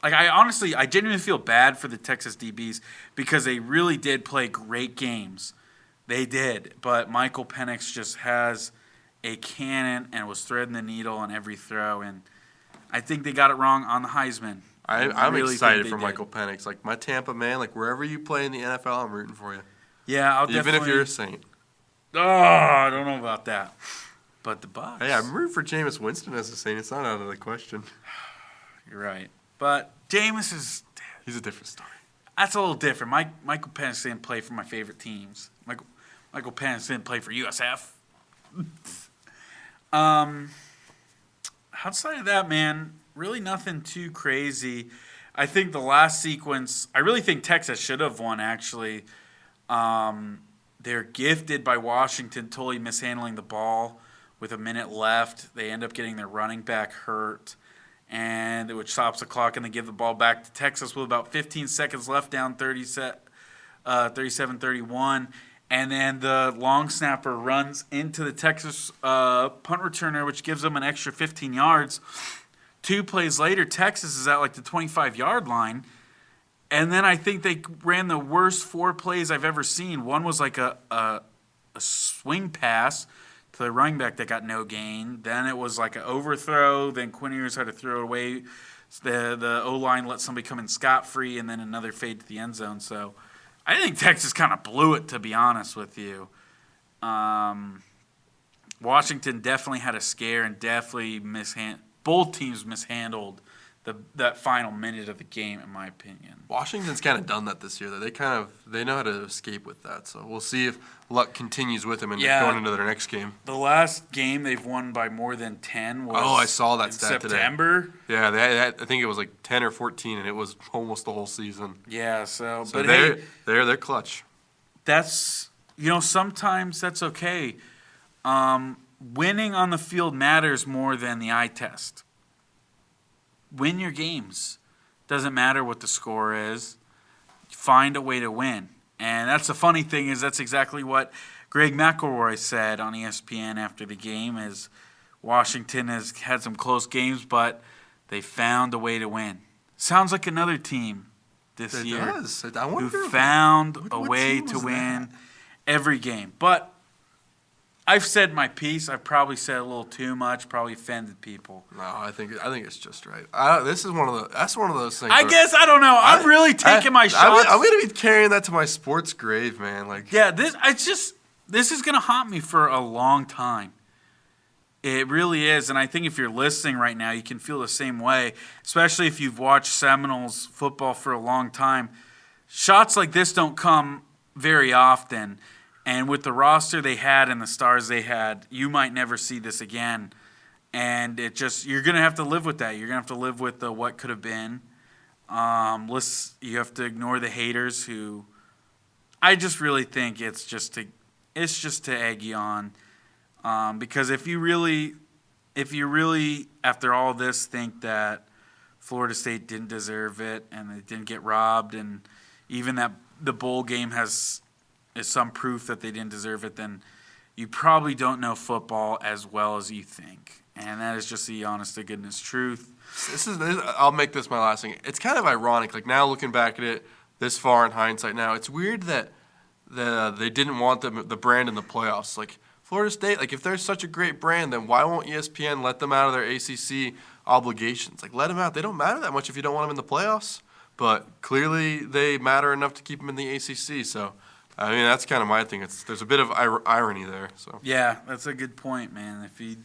S1: I genuinely feel bad for the Texas DBs because they really did play great games. They did, but Michael Penix just has a cannon and was threading the needle on every throw, and I think they got it wrong on the Heisman.
S2: I'm really excited for Michael Penix. Like, my Tampa man, like, wherever you play in the NFL, I'm rooting for you.
S1: Yeah,
S2: Even if you're a Saint.
S1: Oh, I don't know about that. But the Bucs.
S2: Hey, I'm rooting for Jameis Winston as a Saint. It's not out of the question.
S1: You're right. But Jameis is...
S2: He's a different story.
S1: That's a little different. Michael Penix didn't play for my favorite teams. Michael Penix didn't play for USF. Outside of that, man, really nothing too crazy. I think the last sequence, I really think Texas should have won, actually. They're gifted by Washington totally mishandling the ball with a minute left. They end up getting their running back hurt, which stops the clock, and they give the ball back to Texas with about 15 seconds left, down 37-31. And then the long snapper runs into the Texas punt returner, which gives them an extra 15 yards. 2 plays later, Texas is at like the 25-yard line. And then I think they ran the worst 4 plays I've ever seen. One was like a swing pass to the running back that got no gain. Then it was like an overthrow. Then Quinn Ewers had to throw it away. The O-line let somebody come in scot-free, and then another fade to the end zone. So I think Texas kind of blew it, to be honest with you. Washington definitely had a scare and definitely both teams mishandled that final minute of the game, in my opinion.
S2: Washington's kind of done that this year. They know how to escape with that. So we'll see if luck continues with them and going into their next game.
S1: The last game they've won by more than 10 was
S2: I saw that stat
S1: September.
S2: Today. Yeah, I think it was like 10 or 14, and it was almost the whole season.
S1: Yeah, so but
S2: they're clutch.
S1: That's sometimes that's okay. Winning on the field matters more than the eye test. Win your games. Doesn't matter what the score is. Find a way to win. And that's the funny thing is that's exactly what Greg McElroy said on ESPN after the game is Washington has had some close games, but they found a way to win. Sounds like another team this year
S2: does. I wonder
S1: who found a way to win every game. But I've said my piece. I've probably said a little too much. Probably offended people.
S2: No, I think it's just right. That's one of those things.
S1: I guess I don't know. I'm really taking my shots.
S2: I'm gonna be carrying that to my sports grave, man.
S1: This is gonna haunt me for a long time. It really is, and I think if you're listening right now, you can feel the same way. Especially if you've watched Seminoles football for a long time. Shots like this don't come very often. And with the roster they had and the stars they had, you might never see this again. And you're going to have to live with that. You're going to have to live with the what could have been. You have to ignore the haters who I just really think it's just to egg you on. Because if you really after all this think that Florida State didn't deserve it and they didn't get robbed and even that the bowl game is some proof that they didn't deserve it, then you probably don't know football as well as you think. And that is just the honest to goodness truth.
S2: I'll make this my last thing. It's kind of ironic. Like now looking back at it this far in hindsight now, it's weird that they didn't want the brand in the playoffs. Like Florida State, like if they're such a great brand, then why won't ESPN let them out of their ACC obligations? Like let them out. They don't matter that much if you don't want them in the playoffs. But clearly they matter enough to keep them in the ACC. So I mean, that's kind of my thing. There's a bit of irony there. So
S1: yeah, that's a good point, man. If you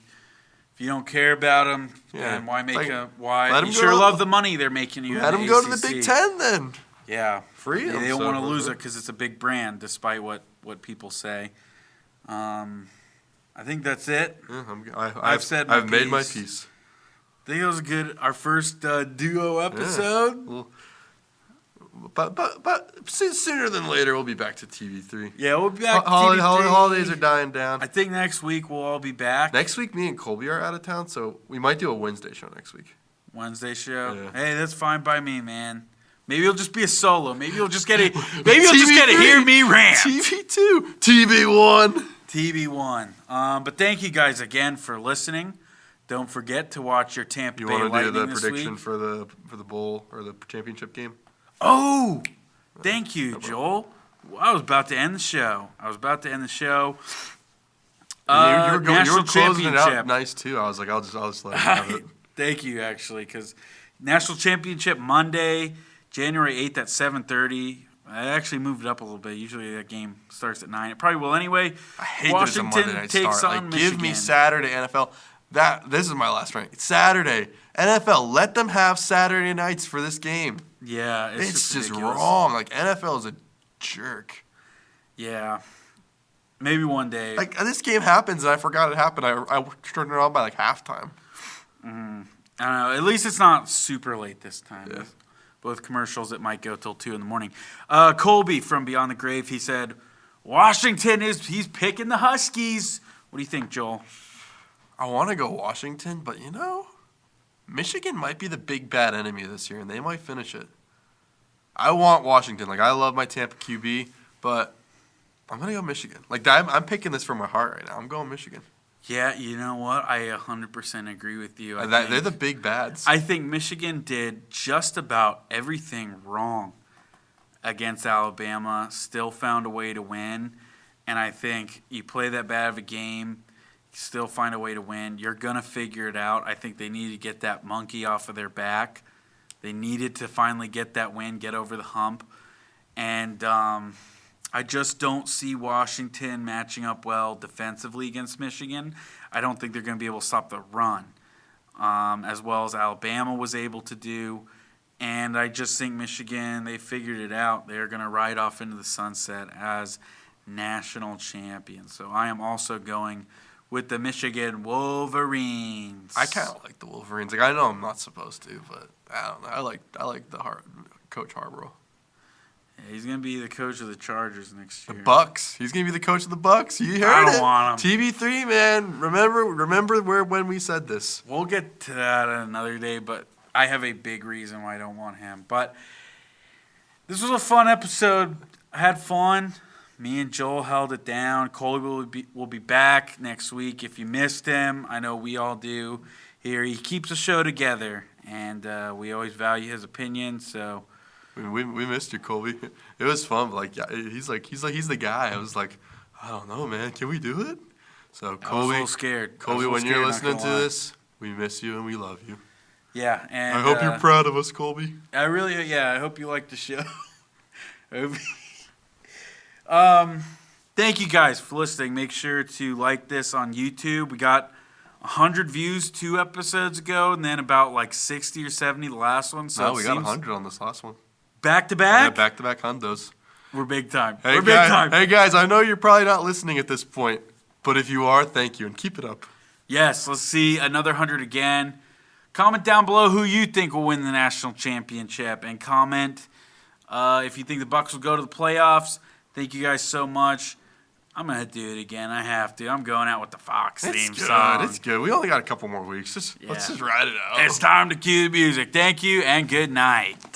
S1: don't care about them, then why make why? You sure love the money they're making you.
S2: Let them go to the Big Ten then.
S1: Yeah,
S2: free them.
S1: They don't want to lose it because it's a big brand, despite what people say. I think that's it.
S2: Yeah,
S1: I've
S2: made my peace.
S1: I think it was our first duo episode.
S2: Yeah. But sooner than later, we'll be back to TV3.
S1: Yeah, we'll be back to
S2: TV3.
S1: TV3.
S2: Holidays are dying down.
S1: I think next week we'll all be back.
S2: Next week, me and Colby are out of town, so we might do a Wednesday show next week.
S1: Wednesday show?
S2: Yeah.
S1: Hey, that's fine by me, man. Maybe it'll just be a solo. Maybe you'll just get to hear me rant.
S2: TV2. TV1.
S1: TV1. But thank you guys again for listening. Don't forget to watch your Tampa Bay Lightning this week.
S2: You want to do the prediction for the bowl or the championship game?
S1: Oh, thank you, Joel. I was about to end the show.
S2: You were closing it out nice too. I was like, I'll just let him have it.
S1: Thank you, actually, because National Championship Monday, January 8th at 7:30. I actually moved it up a little bit. Usually that game starts at 9. It probably will anyway.
S2: I hate that it's a Monday night start. Give me Saturday NFL. This is my last rank. It's Saturday. NFL, let them have Saturday nights for this game.
S1: Yeah,
S2: it's just wrong. Like NFL is a jerk.
S1: Yeah. Maybe one day.
S2: Like, this game happens, and I forgot it happened. I turned it on by, like, halftime.
S1: I don't know. At least it's not super late this time.
S2: Yeah.
S1: Both commercials, it might go till 2 in the morning. Colby from Beyond the Grave, he said, Washington he's picking the Huskies. What do you think, Joel?
S2: I want to go Washington, but, Michigan might be the big bad enemy this year, and they might finish it. I want Washington. Like, I love my Tampa QB, but I'm going to go Michigan. Like, I'm picking this from my heart right now. I'm going Michigan.
S1: Yeah, you know what? I 100% agree with you.
S2: They're the big bads.
S1: I think Michigan did just about everything wrong against Alabama, still found a way to win. And I think you play that bad of a game, still find a way to win. You're going to figure it out. I think they need to get that monkey off of their back. They needed to finally get that win, get over the hump. And I just don't see Washington matching up well defensively against Michigan. I don't think they're going to be able to stop the run as well as Alabama was able to do. And I just think Michigan, they figured it out. They're going to ride off into the sunset as national champions. So I am also going with the Michigan Wolverines.
S2: I kind of like the Wolverines. Like, I know I'm not supposed to, but I don't know. I like Coach Harbaugh.
S1: Yeah, he's going to be the coach of the Chargers next year.
S2: The Bucs. He's going to be the coach of the Bucs. You heard
S1: I don't
S2: it.
S1: want him.
S2: TB3, man. Remember when we said this.
S1: We'll get to that another day, but I have a big reason why I don't want him. But this was a fun episode. I had fun. Me and Joel held it down. Colby will be back next week. If you missed him, I know we all do here. He keeps the show together, and we always value his opinion. So
S2: we missed you, Colby. It was fun. But he's the guy. I was like, I don't know, man. Can we do it? So Colby,
S1: I was a little scared.
S2: Colby, when you're listening to this, we miss you and we love you.
S1: Yeah, and
S2: I hope you're proud of us, Colby.
S1: I hope you like the show. Thank you guys for listening. Make sure to like this on YouTube. We got 100 views 2 episodes ago, and then about like 60 or 70 the last one. So
S2: we got 100 on this last one.
S1: Back to back?
S2: Yeah, back-to-back hundos.
S1: We're big time.
S2: Hey,
S1: We're big time.
S2: Hey, guys, I know you're probably not listening at this point, but if you are, thank you, and keep it up.
S1: Yes, let's see another 100 again. Comment down below who you think will win the national championship, and comment if you think the Bucs will go to the playoffs. Thank you guys so much. I'm going to do it again. I have to. I'm going out with the Fox theme song.
S2: It's good. We only got a couple more weeks. Let's just ride it out.
S1: It's time to cue the music. Thank you, and good night.